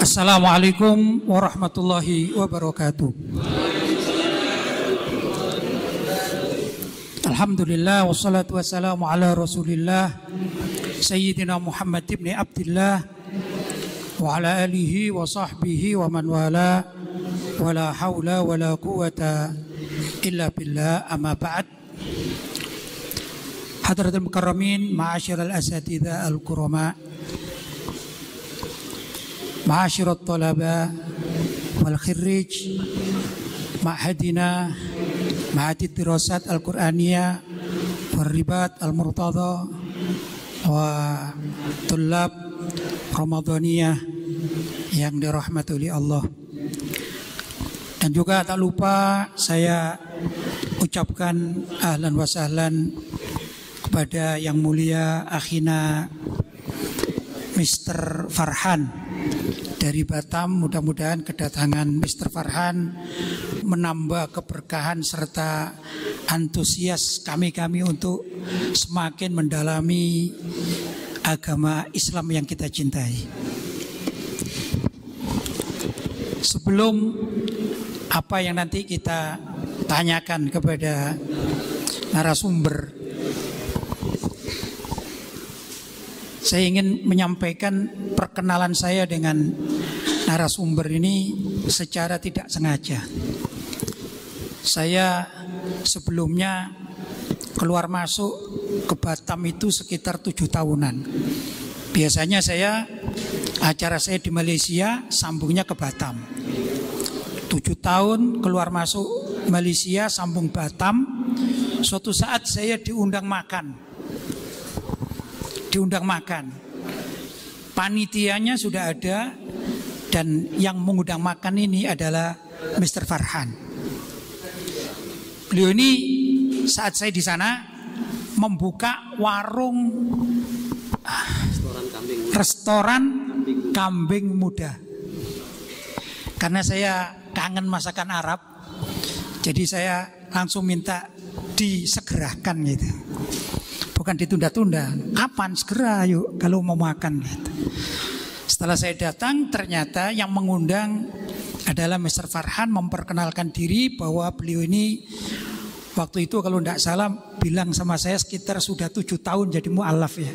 Assalamualaikum warahmatullahi wabarakatuh. Alhamdulillah wassalatu wassalamu ala Rasulillah Sayyidina Muhammad ibn Abdillah wa ala alihi wa sahbihi wa man wala wa la hawla wa la quwata illa billah, amma ba'd. Hadratul mukarramin, ma'asyiral asatidzah al-kurama, ma'asyirat talaba wal khirij ma'hadina ma'hadid dirasat al-Qur'aniyah wal ribat al-murtada wa tullab Ramadaniyah yang dirahmati oleh Allah. Dan juga tak lupa saya ucapkan ahlan wa sahlan kepada yang mulia akhina Mr. Farhan dari Batam. Mudah-mudahan kedatangan Mr. Farhan menambah keberkahan serta antusias kami untuk semakin mendalami agama Islam yang kita cintai. Sebelum apa yang nanti kita tanyakan kepada narasumber, saya ingin menyampaikan perkenalan saya dengan narasumber ini secara tidak sengaja. Saya sebelumnya keluar masuk ke Batam itu sekitar 7 tahunan. Biasanya acara saya di Malaysia sambungnya ke Batam. 7 tahun keluar masuk Malaysia sambung Batam. Suatu saat saya diundang makan. Panitianya sudah ada, dan yang mengundang makan ini adalah Mr. Farhan. Beliau ini saat saya di sana membuka warung restoran kambing muda. Karena saya kangen masakan Arab, jadi saya langsung minta disegerakan gitu. Bukan ditunda-tunda, kapan segera yuk kalau mau makan gitu. Setelah saya datang, ternyata yang mengundang adalah Mr. Farhan, memperkenalkan diri bahwa beliau ini waktu itu kalau tidak salah bilang sama saya sekitar sudah 7 tahun jadi mu'alaf ya.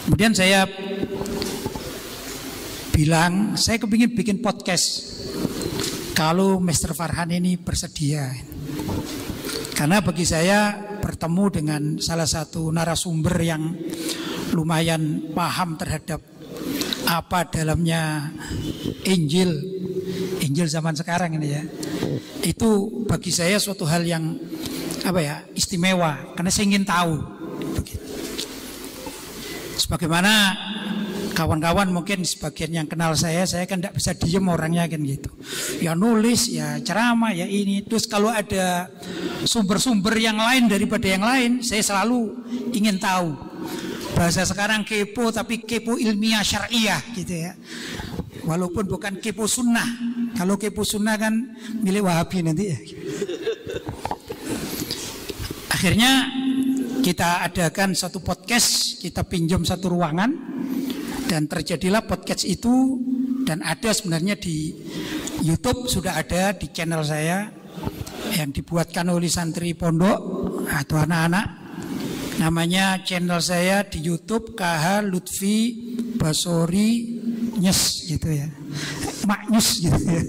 Kemudian saya bilang saya kepingin bikin podcast kalau Mr. Farhan ini bersedia. Karena bagi saya bertemu dengan salah satu narasumber yang lumayan paham terhadap apa dalamnya Injil zaman sekarang ini ya, itu bagi saya suatu hal yang istimewa, karena saya ingin tahu. Sebagaimana kawan-kawan mungkin sebagian yang kenal saya kan tidak bisa diem orangnya kan gitu. Ya nulis, ya ceramah, ya ini. Terus kalau ada sumber-sumber yang lain daripada yang lain, saya selalu ingin tahu. Bahasa sekarang kepo, tapi kepo ilmiah syariah gitu ya. Walaupun bukan kepo sunnah. Kalau kepo sunnah kan milik Wahabi nanti ya. Akhirnya kita adakan satu podcast, kita pinjam satu ruangan, dan terjadilah podcast itu. Dan ada sebenarnya di YouTube, sudah ada di channel saya yang dibuatkan oleh santri pondok atau anak-anak. Namanya channel saya di YouTube KH Lutfi Basori Nyes gitu ya, Maknyus gitu ya.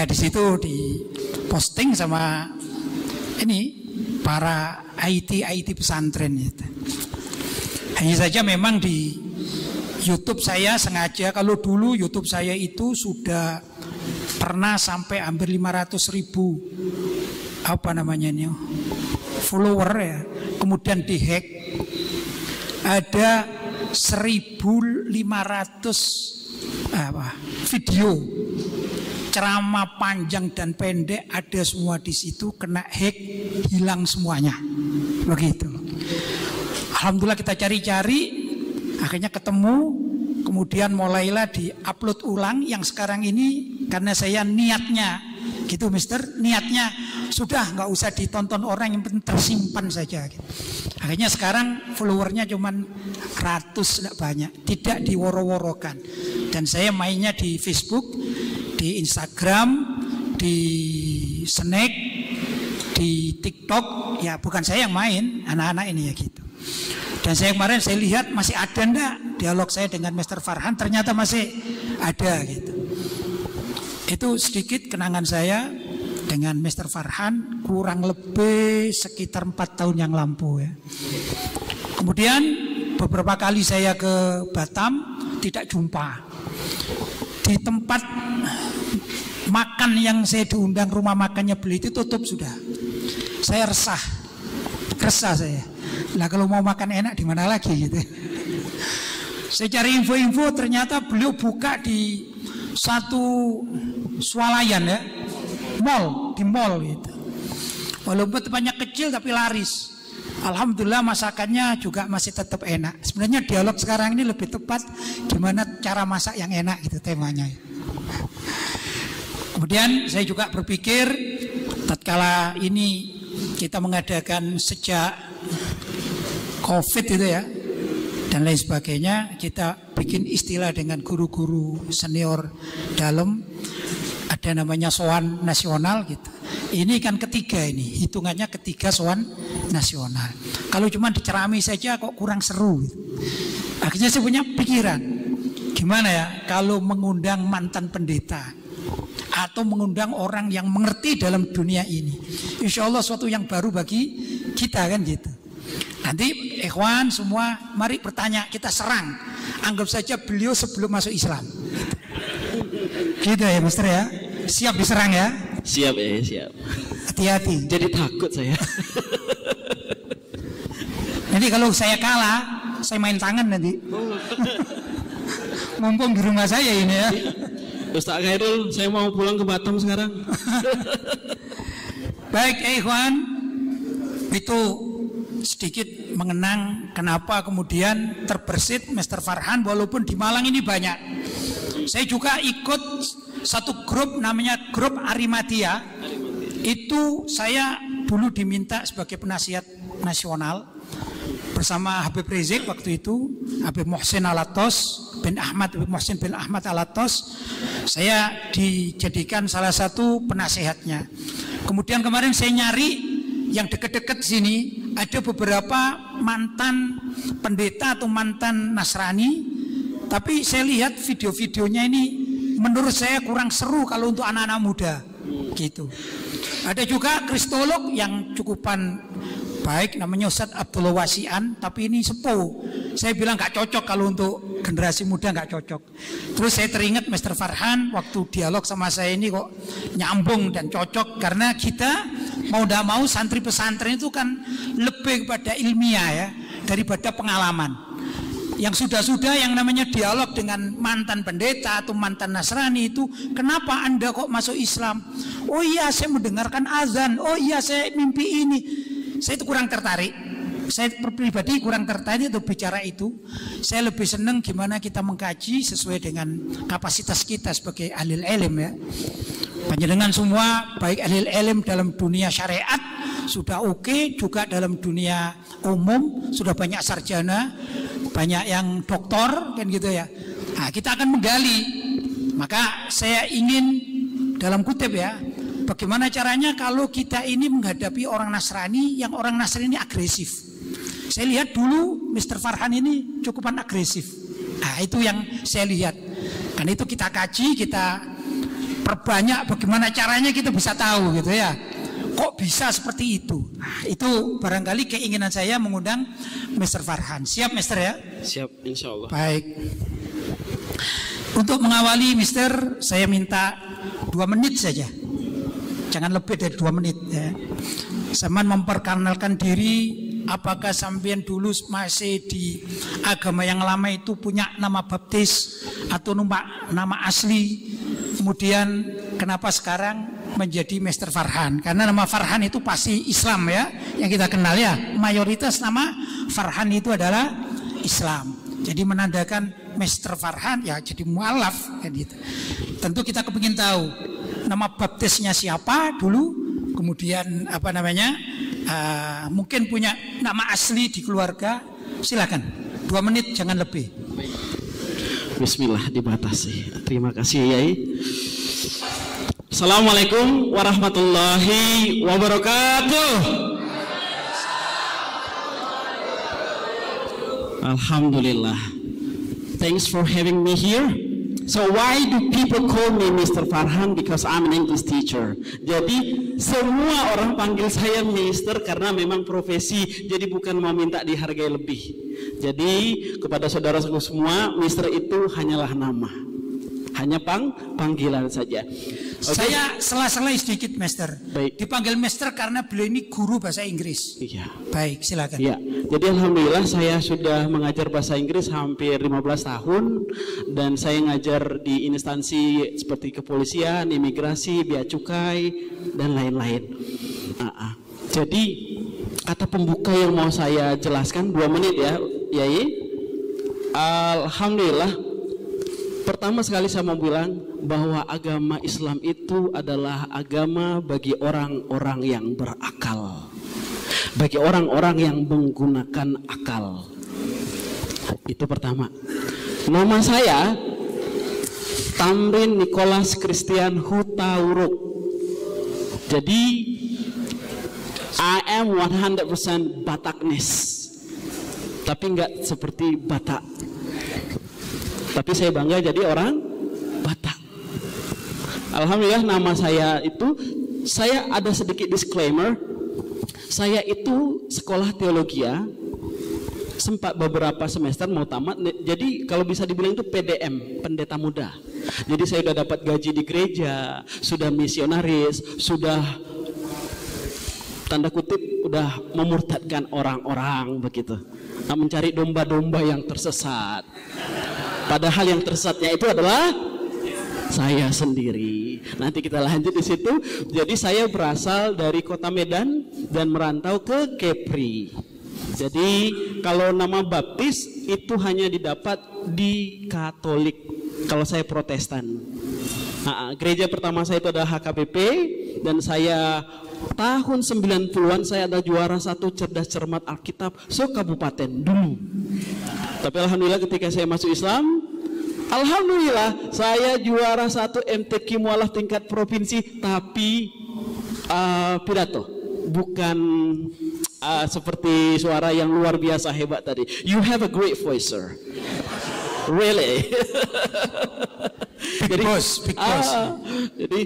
Di situ diposting sama ini para IT pesantren gitu. Hanya saja memang di YouTube saya sengaja, kalau dulu YouTube saya itu sudah pernah sampai hampir 500.000 follower ya. Kemudian dihack, ada 1.500 video ceramah panjang dan pendek, ada semua di situ, kena hack, hilang semuanya. Begitu. Alhamdulillah kita cari-cari, akhirnya ketemu, kemudian mulailah di-upload ulang yang sekarang ini. Karena saya niatnya gitu Mister, niatnya sudah nggak usah ditonton orang, yang penting tersimpan saja gitu. Akhirnya sekarang followernya cuman ratus, tidak banyak, tidak diworo-worokan. Dan saya mainnya di Facebook, di Instagram, di Snack, di TikTok. Ya bukan saya yang main, anak-anak ini ya gitu. Dan kemarin saya lihat masih ada enggak dialog saya dengan Mr. Farhan, ternyata masih ada gitu. Itu sedikit kenangan saya dengan Mr. Farhan, kurang lebih sekitar 4 tahun yang lampau ya. Kemudian beberapa kali saya ke Batam tidak jumpa. Di tempat makan yang saya diundang, rumah makannya beli itu tutup sudah. Saya resah saya. Lah kalau mau makan enak di mana lagi gitu. Saya cari info-info, ternyata beliau buka di satu swalayan ya, di mall gitu. Walaupun tempatnya kecil tapi laris. Alhamdulillah masakannya juga masih tetap enak. Sebenarnya dialog sekarang ini lebih tepat gimana cara masak yang enak gitu temanya. Kemudian saya juga berpikir tatkala ini kita mengadakan sejak COVID itu ya dan lain sebagainya, kita bikin istilah dengan guru-guru senior dalam, ada namanya sowan nasional gitu. Ini kan ketiga, ini hitungannya ketiga sowan nasional. Kalau cuma dicerami saja kok kurang seru gitu. Akhirnya saya punya pikiran, gimana ya kalau mengundang mantan pendeta atau mengundang orang yang mengerti dalam dunia ini. Insya Allah suatu yang baru bagi kita kan gitu. Nanti ikhwan semua mari bertanya, kita serang. Anggap saja beliau sebelum masuk Islam. Gitu ya Mister ya. Siap diserang ya? Siap ya, siap. Hati-hati. Jadi takut saya. Nanti kalau saya kalah, saya main tangan nanti. Mumpung di rumah saya ini ya. Ustaz Khairul, saya mau pulang ke Batam sekarang. Baik ikhwan, itu sedikit mengenang kenapa kemudian terbersit Mr. Farhan, walaupun di Malang ini banyak. Saya juga ikut satu grup namanya grup Arimatia. Itu saya dulu diminta sebagai penasihat nasional bersama Habib Rizik waktu itu, Habib Muhsin Alatos bin Ahmad, Habib Muhsin bin Ahmad Alatos. Saya dijadikan salah satu penasehatnya. Kemudian kemarin saya nyari yang dekat-dekat sini, ada beberapa mantan pendeta atau mantan Nasrani, tapi saya lihat video-videonya ini menurut saya kurang seru kalau untuk anak-anak muda gitu. Ada juga kristolog yang cukupan baik, namanya Ustadz Abdullah Wasian, tapi ini sepuh. Saya bilang gak cocok kalau untuk generasi muda, gak cocok. Terus saya teringat Mr. Farhan waktu dialog sama saya ini kok nyambung dan cocok, karena kita mau tidak mau santri pesantren itu kan lebih kepada ilmiah ya daripada pengalaman. Yang sudah-sudah yang namanya dialog dengan mantan pendeta atau mantan Nasrani itu, kenapa Anda kok masuk Islam? Oh iya saya mendengarkan azan, oh iya saya mimpi ini. Saya itu kurang tertarik. Saya pribadi kurang tertarik untuk bicara itu. Saya lebih senang gimana kita mengkaji sesuai dengan kapasitas kita sebagai ahli ilmu ya. Panjenengan semua baik ahli ilmu dalam dunia syariat sudah oke, juga dalam dunia umum sudah banyak sarjana, banyak yang doktor kan gitu ya. Nah, kita akan menggali. Maka saya ingin dalam kutip ya, bagaimana caranya kalau kita ini menghadapi orang Nasrani yang orang Nasrani ini agresif. Saya lihat dulu Mr. Farhan ini cukupan agresif. Nah itu yang saya lihat. Dan itu kita kaji, kita perbanyak bagaimana caranya kita bisa tahu gitu ya. Kok bisa seperti itu? Nah, itu barangkali keinginan saya mengundang Mr. Farhan. Siap Mr. ya? Siap, insya Allah. Baik. Untuk mengawali Mr. saya minta 2 menit saja. Jangan lebih dari 2 menit ya. Saya memperkenalkan diri. Apakah sampean dulu masih di agama yang lama itu punya nama baptis atau nama asli? Kemudian kenapa sekarang menjadi Mr. Farhan? Karena nama Farhan itu pasti Islam ya, yang kita kenal ya. Mayoritas nama Farhan itu adalah Islam. Jadi menandakan Mr. Farhan ya jadi mualaf kan gitu. Tentu kita kepingin tahu nama baptisnya siapa dulu, kemudian mungkin punya nama asli di keluarga, silakan. 2 menit jangan lebih. Bismillah, dibatasi. Terima kasih Yai. Assalamualaikum warahmatullahi wabarakatuh. Alhamdulillah. Thanks for having me here. So why do people call me Mr. Farhan? Because I'm an English teacher. Jadi semua orang panggil saya Mr. karena memang profesi. Jadi bukan mau minta dihargai lebih. Jadi kepada saudara-saudara semua, Mr. itu hanyalah nama. Hanya panggilan saja. Okay. Saya sela-sela sedikit, Master. Baik. Dipanggil Master karena beliau ini guru bahasa Inggris. Iya. Baik, silakan. Iya. Jadi alhamdulillah saya sudah mengajar bahasa Inggris hampir 15 tahun dan saya ngajar di instansi seperti kepolisian, imigrasi, bea cukai dan lain-lain. Jadi kata pembuka yang mau saya jelaskan 2 menit ya, Yai. Alhamdulillah. Pertama sekali saya mau bilang bahwa agama Islam itu adalah agama bagi orang-orang yang berakal, bagi orang-orang yang menggunakan akal. Itu pertama. Nama saya Tamrin Nicholas Christian Hutauruk. Jadi I am 100% Batakness, tapi nggak seperti Batak. Tapi saya bangga jadi orang Batak. Alhamdulillah nama saya itu, saya ada sedikit disclaimer. Saya itu sekolah teologi ya, sempat beberapa semester mau tamat. Jadi kalau bisa dibilang itu PDM, pendeta muda. Jadi saya sudah dapat gaji di gereja, sudah misionaris, sudah tanda kutip udah memurtadkan orang-orang begitu. Nah, mencari domba-domba yang tersesat. Padahal yang tersesatnya itu adalah saya sendiri. Nanti kita lanjut di situ. Jadi saya berasal dari kota Medan dan merantau ke Kepri. Jadi kalau nama baptis itu hanya didapat di Katolik. Kalau saya Protestan. Gereja pertama saya itu adalah HKBP dan saya tahun 90-an saya ada juara 1 cerdas cermat Alkitab se-kabupaten dulu. Tapi alhamdulillah ketika saya masuk Islam, alhamdulillah saya juara 1 MTQ mualaf tingkat provinsi, tapi pidato, bukan seperti suara yang luar biasa hebat tadi. You have a great voice, sir. Really. Big boss. Jadi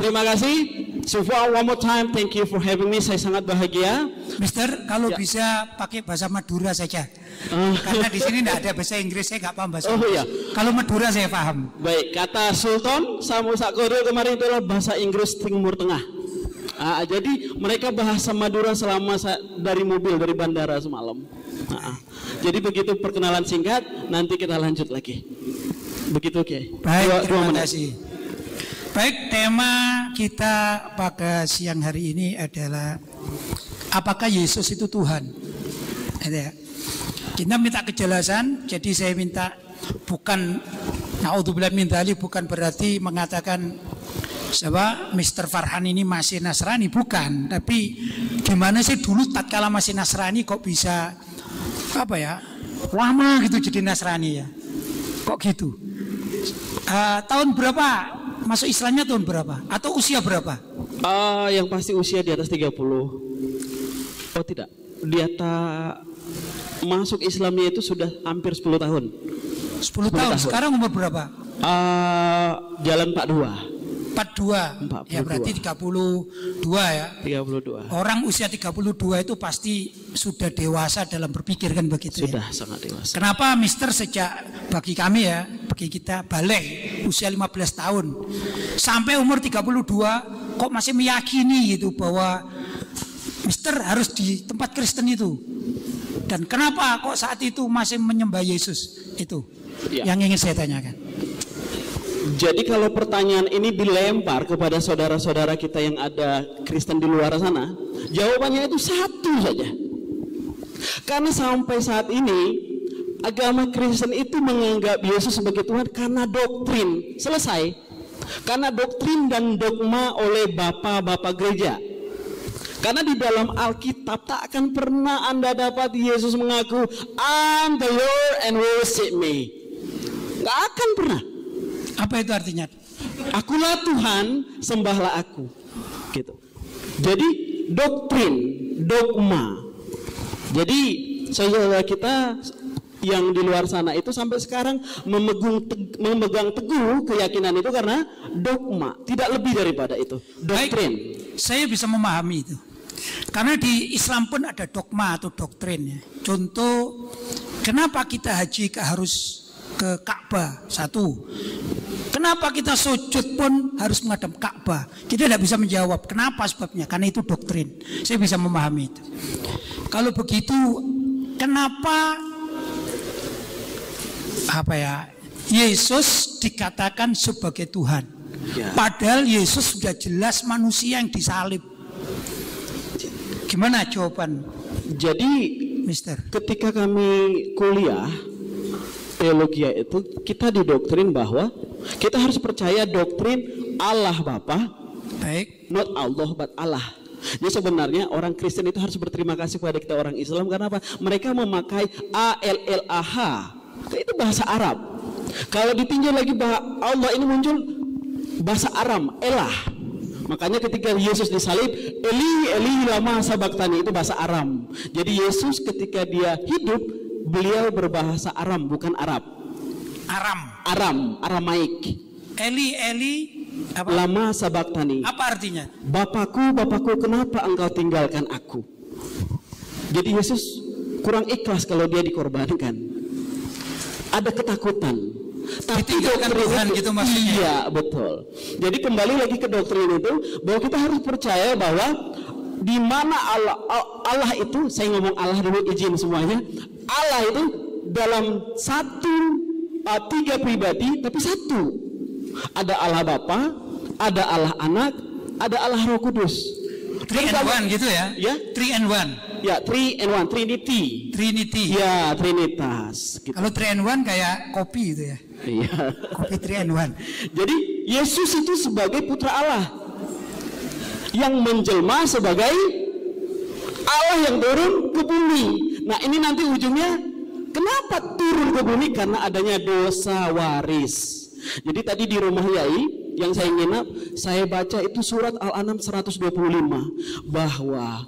terima kasih. So far one more time, thank you for having me. Saya sangat bahagia. Mister, kalau bisa pakai bahasa Madura saja. Karena di sini tidak ada bahasa Inggris, saya nggak paham bahasa Inggris. Iya. Kalau Madura saya paham. Baik, kata Sultan Samu Sakoro kemarin itu adalah bahasa Inggris Timur Tengah. Jadi mereka bahasa Madura selama dari mobil dari bandara semalam. Jadi begitu perkenalan singkat, nanti kita lanjut lagi. Begitu, oke. Baik, terima kasih. Baik, tema kita pada siang hari ini adalah apakah Yesus itu Tuhan? Kita minta kejelasan, jadi saya minta bukan naudzubillah min dzalik, bukan berarti mengatakan Mr. Farhan ini masih Nasrani, bukan. Tapi gimana sih dulu tatkala masih Nasrani kok bisa lama gitu jadi Nasrani ya? Kok gitu? Tahun berapa? Masuk Islamnya tahun berapa? Atau usia berapa? Yang pasti usia di atas 30. Oh tidak, masuk Islamnya itu sudah hampir 10 tahun. 10 tahun. Sekarang umur berapa? Jalan 42. 42. Ya berarti 32 ya. 32. Orang usia 32 itu pasti sudah dewasa dalam berpikir kan begitu. Sudah ya? Sangat dewasa. Kenapa Mister sejak bagi kami ya, bagi kita balik usia 15 tahun sampai umur 32 kok masih meyakini gitu bahwa Mister harus di tempat Kristen itu. Dan kenapa kok saat itu masih menyembah Yesus itu? Ya. Yang ingin saya tanyakan. Jadi kalau pertanyaan ini dilempar kepada saudara-saudara kita yang ada Kristen di luar sana, jawabannya itu satu saja. Karena sampai saat ini agama Kristen itu menganggap Yesus sebagai Tuhan karena doktrin. Selesai. Karena doktrin dan dogma oleh bapak-bapak gereja. Karena di dalam Alkitab tak akan pernah Anda dapat Yesus mengaku I'm the Lord and worship me. Gak akan pernah. Apa itu artinya? Akulah Tuhan, sembahlah aku. Gitu. Jadi doktrin, dogma. Jadi saudara kita yang di luar sana itu sampai sekarang memegang teguh keyakinan itu karena dogma, tidak lebih daripada itu. Doktrin. Baik, saya bisa memahami itu. Karena di Islam pun ada dogma atau doktrin ya. Contoh, kenapa kita haji harus ke Ka'bah? Satu. Kenapa kita sujud pun harus menghadap Ka'bah? Kita tidak bisa menjawab. Kenapa sebabnya? Karena itu doktrin. Saya bisa memahami itu. Kalau begitu, kenapa Yesus dikatakan sebagai Tuhan? Padahal Yesus sudah jelas manusia yang disalib. Gimana jawaban? Jadi, Mister, ketika kami kuliah teologi itu, kita didoktrin bahwa kita harus percaya doktrin Allah Bapa, baik, not Allah but Allah. Jadi sebenarnya orang Kristen itu harus berterima kasih kepada kita orang Islam karena apa? Mereka memakai ALLAH. Itu bahasa Arab. Kalau ditinjau lagi bahwa Allah ini muncul bahasa Aram, Elah. Makanya ketika Yesus disalib, Eli Eli lama sabaktani, itu bahasa Aram. Jadi Yesus ketika dia hidup, beliau berbahasa Aram, bukan Arab. Aramaik. Eli apa? Lama sabaktani. Apa artinya? Bapakku, kenapa engkau tinggalkan aku? Jadi Yesus kurang ikhlas kalau dia dikorbankan. Ada ketakutan. Tapi Tuhan gitu maksudnya. Iya, betul. Jadi kembali lagi ke doktrin itu, bahwa kita harus percaya bahwa di mana Allah itu, saya ngomong Allah dulu, izin semuanya. Allah itu dalam tiga pribadi tapi satu. Ada Allah Bapa, ada Allah Anak, ada Allah Roh Kudus. 3 and 1 gitu ya? Ya, 3 and 1. Ya, 3 and 1, Trinity. Ya, Trinitas. Gitu. Kalau 3 and 1 kayak kopi gitu ya? Iya. Kopi 3 and 1. Jadi Yesus itu sebagai putra Allah yang menjelma sebagai Allah yang turun ke bumi. Nah, ini nanti ujungnya kenapa turun ke bumi? Karena adanya dosa waris. Jadi tadi di rumah Yai yang saya nginap, saya baca itu surat Al-An'am 125 bahwa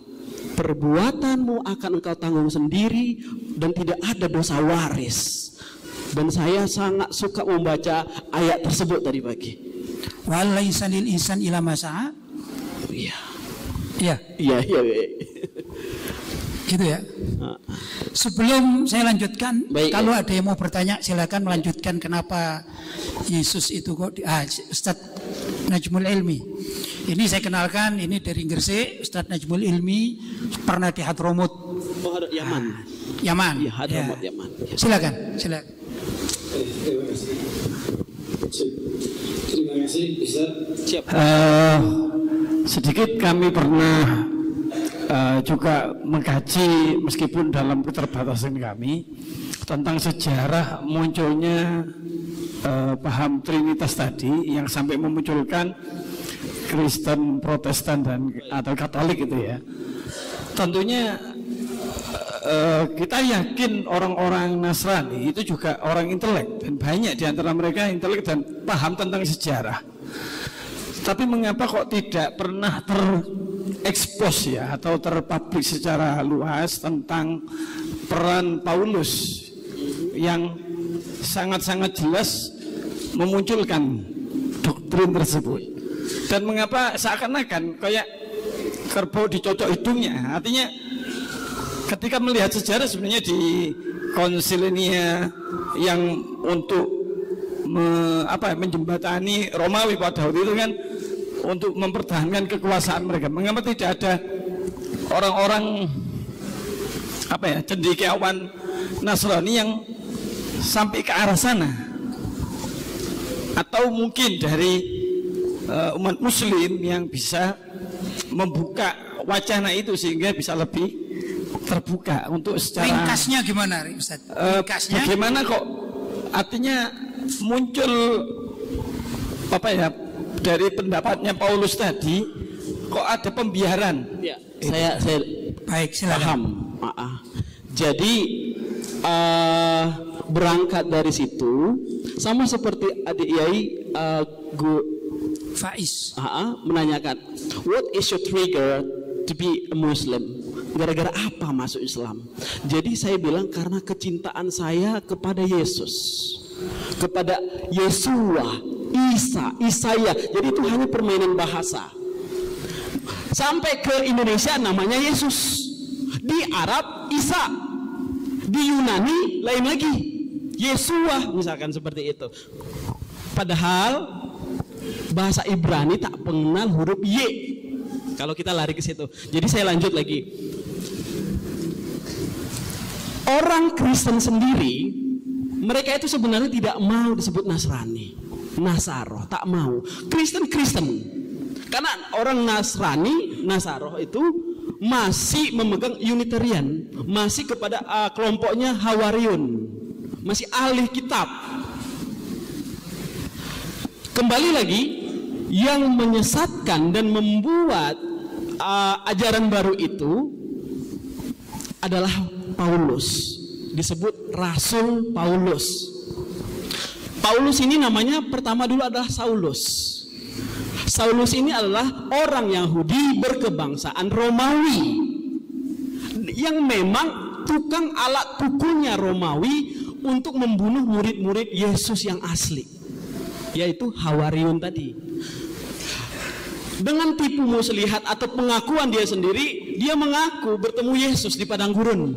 perbuatanmu akan engkau tanggung sendiri dan tidak ada dosa waris. Dan saya sangat suka membaca ayat tersebut tadi pagi. Walaisa lil insan illa ma sa'a. Iya. Iya. Gitu ya. Sebelum saya lanjutkan, baik, kalau ada yang mau bertanya silakan melanjutkan kenapa Yesus itu kok Ustaz Najmul Ilmi. Ini saya kenalkan, ini dari Gresik, Ustaz Najmul Ilmi pernah di Hadramut. Oh, Yaman. Yaman. Ya, Hadramut, ya. Yaman. Silakan. Terima kasih Ustaz. Siap. Sedikit kami pernah juga mengkaji meskipun dalam keterbatasan kami tentang sejarah munculnya paham Trinitas tadi yang sampai memunculkan Kristen, Protestan dan atau Katolik itu ya. Tentunya kita yakin orang-orang Nasrani itu juga orang intelek dan banyak di antara mereka intelek dan paham tentang sejarah. Tapi mengapa kok tidak pernah terekspos ya atau terpublik secara luas tentang peran Paulus yang sangat-sangat jelas memunculkan doktrin tersebut. Dan mengapa seakan-akan kayak kerbau dicocok hidungnya. Artinya ketika melihat sejarah sebenarnya di konsilenia yang untuk menjembatani Romawi pada waktu itu kan untuk mempertahankan kekuasaan mereka. Mengapa tidak ada orang-orang cendekiawan Nasrani yang sampai ke arah sana? Atau mungkin dari umat Muslim yang bisa membuka wacana itu sehingga bisa lebih terbuka untuk secara ringkasnya gimana, Ustaz? Ringkasnya bagaimana kok artinya muncul dari pendapatnya Paulus tadi, kok ada pembiaran? Ya, saya Baik, silakan. paham. Jadi berangkat dari situ, sama seperti adik Yai Faiz. menanyakan, what is your trigger to be a Muslim? Gara-gara apa masuk Islam? Jadi saya bilang karena kecintaan saya kepada Yesus, kepada Yesua, Isaya. Jadi itu hanya permainan bahasa. Sampai ke Indonesia namanya Yesus, di Arab Isa, di Yunani lain lagi, Yesua misalkan seperti itu. Padahal bahasa Ibrani tak mengenal huruf Y. Kalau kita lari ke situ. Jadi saya lanjut lagi. Orang Kristen sendiri, mereka itu sebenarnya tidak mau disebut Nasrani, Nasaroh, tak mau. Kristen. Karena orang Nasaroh itu masih memegang Unitarian, masih kepada kelompoknya Hawariun, masih ahli kitab. Kembali lagi, yang menyesatkan dan membuat ajaran baru itu adalah Paulus, disebut Rasul Paulus. Paulus ini namanya pertama dulu adalah Saulus. Saulus ini adalah orang Yahudi berkebangsaan Romawi yang memang tukang alat pukulnya Romawi untuk membunuh murid-murid Yesus yang asli, yaitu Hawariun tadi. Dengan tipu muslihat atau pengakuan dia sendiri, dia mengaku bertemu Yesus di padang gurun.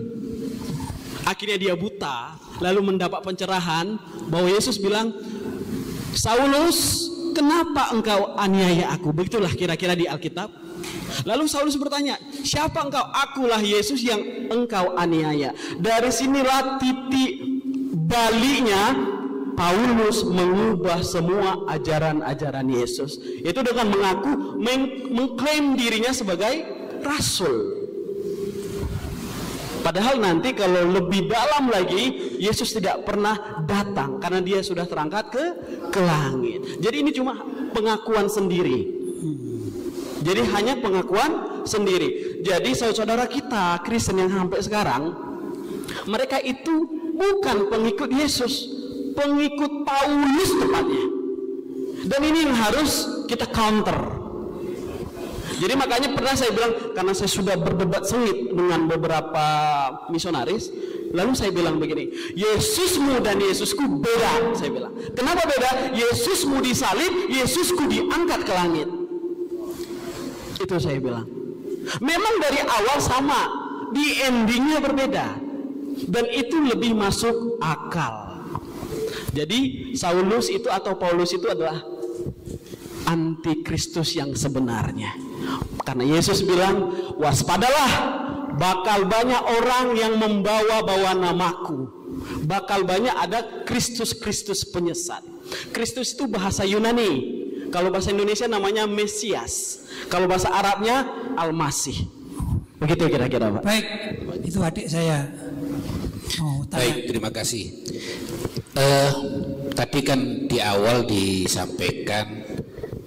Akhirnya dia buta, lalu mendapat pencerahan bahwa Yesus bilang, Saulus, kenapa engkau aniaya aku? Begitulah kira-kira di Alkitab. Lalu Saulus bertanya, siapa engkau? Akulah Yesus yang engkau aniaya. Dari sinilah titik baliknya Paulus mengubah semua ajaran-ajaran Yesus. Itu dengan mengaku, mengklaim dirinya sebagai rasul. Padahal nanti kalau lebih dalam lagi, Yesus tidak pernah datang karena dia sudah terangkat ke langit. Jadi ini cuma pengakuan sendiri. Jadi hanya pengakuan sendiri. Jadi saudara kita Kristen yang sampai sekarang, mereka itu bukan pengikut Yesus, pengikut Paulus tepatnya. Dan ini yang harus kita counter. Jadi makanya pernah saya bilang, karena saya sudah berdebat sengit dengan beberapa misionaris, lalu saya bilang begini, Yesusmu dan Yesusku beda. Saya bilang, kenapa beda? Yesusmu disalib, Yesusku diangkat ke langit. Itu saya bilang. Memang dari awal sama, di endingnya berbeda, dan itu lebih masuk akal. Jadi Saulus itu atau Paulus itu adalah antikristus yang sebenarnya. Karena Yesus bilang, waspadalah, bakal banyak orang yang membawa-bawa namaku. Bakal banyak ada Kristus-Kristus penyesat. Kristus itu bahasa Yunani. Kalau bahasa Indonesia namanya Mesias. Kalau bahasa Arabnya Al-Masih. Begitu kira-kira, Pak. Baik, itu adik saya. Baik, terima kasih. Tadi kan di awal disampaikan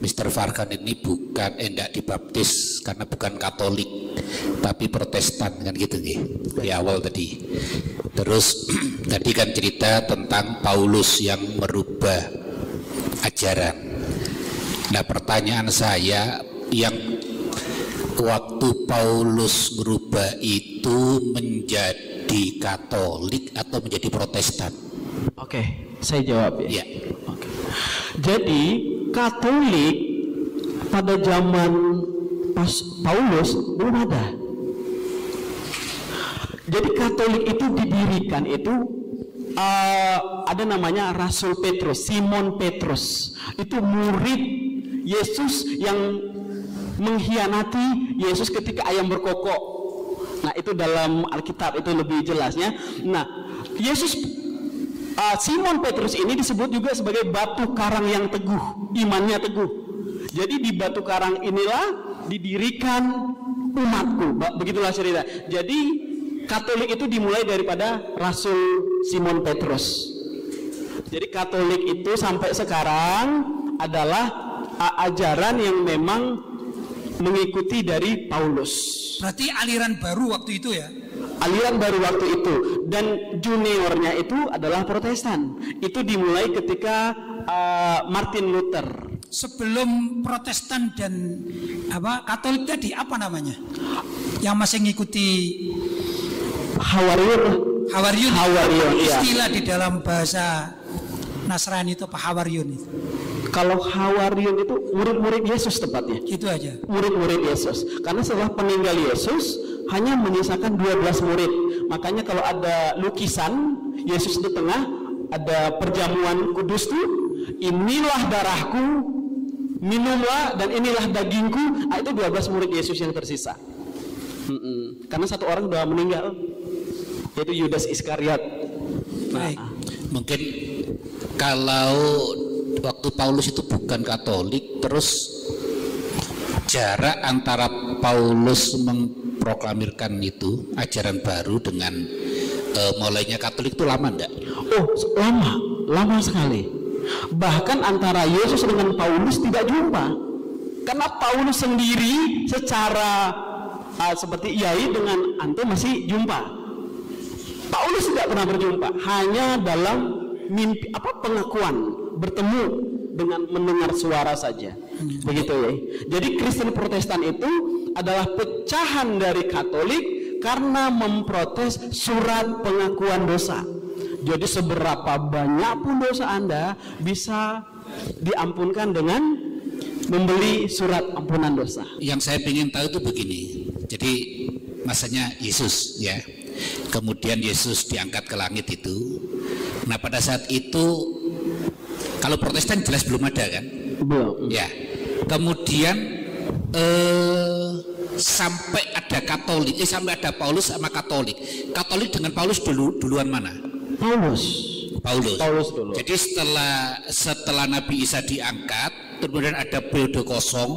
Mr. Farhan ini bukan tidak dibaptis karena bukan Katolik tapi Protestan kan gitu nih di awal tadi. Terus tadi kan cerita tentang Paulus yang merubah ajaran. Nah, pertanyaan saya, yang waktu Paulus merubah itu menjadi Katolik atau menjadi Protestan? Oke, saya jawab ya. Oke. Jadi Katolik pada zaman Paulus belum ada. Jadi Katolik itu didirikan itu ada namanya Rasul Petrus, Simon Petrus. Itu murid Yesus yang mengkhianati Yesus ketika ayam berkokok. Nah, itu dalam Alkitab itu lebih jelasnya. Nah, Simon Petrus ini disebut juga sebagai batu karang yang teguh, imannya teguh. Jadi di batu karang inilah didirikan umatku. Begitulah cerita. Jadi Katolik itu dimulai daripada Rasul Simon Petrus. Jadi Katolik itu sampai sekarang adalah ajaran yang memang mengikuti dari Paulus. Berarti aliran baru waktu itu ya? Aliran baru waktu itu, dan juniornya itu adalah Protestan. Itu dimulai ketika Martin Luther. Sebelum Protestan dan Katolik tadi apa namanya? Yang masih ngikuti Hawariun. Istilah di dalam bahasa Nasrani itu apa Hawariun itu? Kalau Hawariun itu murid-murid Yesus tepatnya. Itu aja. Murid-murid Yesus. Karena setelah peninggal Yesus hanya menyisakan 12 murid. Makanya kalau ada lukisan Yesus di tengah, ada perjamuan kudus tuh, inilah darahku, minumlah, dan inilah dagingku. Itu 12 murid Yesus yang tersisa. Karena satu orang sudah meninggal, yaitu Yudas Iskariot. Baik. Mungkin kalau waktu Paulus itu bukan Katolik, terus jarak antara Paulus memproklamirkan itu ajaran baru dengan mulainya Katolik itu lama enggak? Oh, lama sekali. Bahkan antara Yesus dengan Paulus tidak jumpa, karena Paulus sendiri secara seperti Yai dengan Ante masih jumpa. Paulus tidak pernah berjumpa, hanya dalam mimpi pengakuan, bertemu dengan mendengar suara saja. Begitu ya. Jadi Kristen Protestan itu adalah pecahan dari Katolik karena memprotes surat pengakuan dosa. Jadi seberapa banyak pun dosa Anda bisa diampunkan dengan membeli surat ampunan dosa. Yang saya ingin tahu itu begini. Jadi masanya Yesus ya. Kemudian Yesus diangkat ke langit itu. Nah pada saat itu kalau Protestan jelas belum ada kan? Belum. Ya. Kemudian sampai ada Katolik, sampai ada Paulus sama Katolik. Katolik dengan Paulus duluan mana? Paulus dulu. Jadi setelah Nabi Isa diangkat, kemudian ada periode kosong.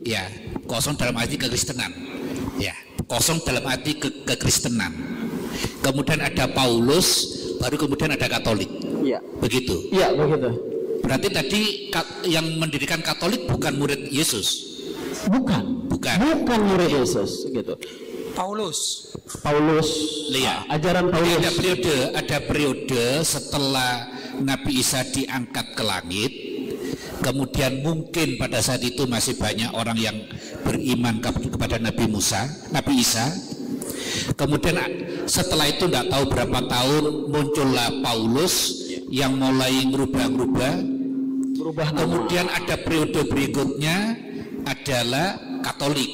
Ya, kosong dalam arti kekristenan. Ya, kosong dalam arti kekristenan. Kemudian ada Paulus, baru kemudian ada Katolik. Iya. Begitu. Iya, begitu. Berarti tadi yang mendirikan Katolik bukan murid Yesus. Bukan murid Yesus gitu. Paulus. Lihat. Ajaran Paulus. Ada periode setelah Nabi Isa diangkat ke langit. Kemudian mungkin pada saat itu masih banyak orang yang beriman kepada Nabi Isa. Kemudian setelah itu tidak tahu berapa tahun muncullah Paulus yang mulai berubah nama. Kemudian ada periode berikutnya adalah Katolik,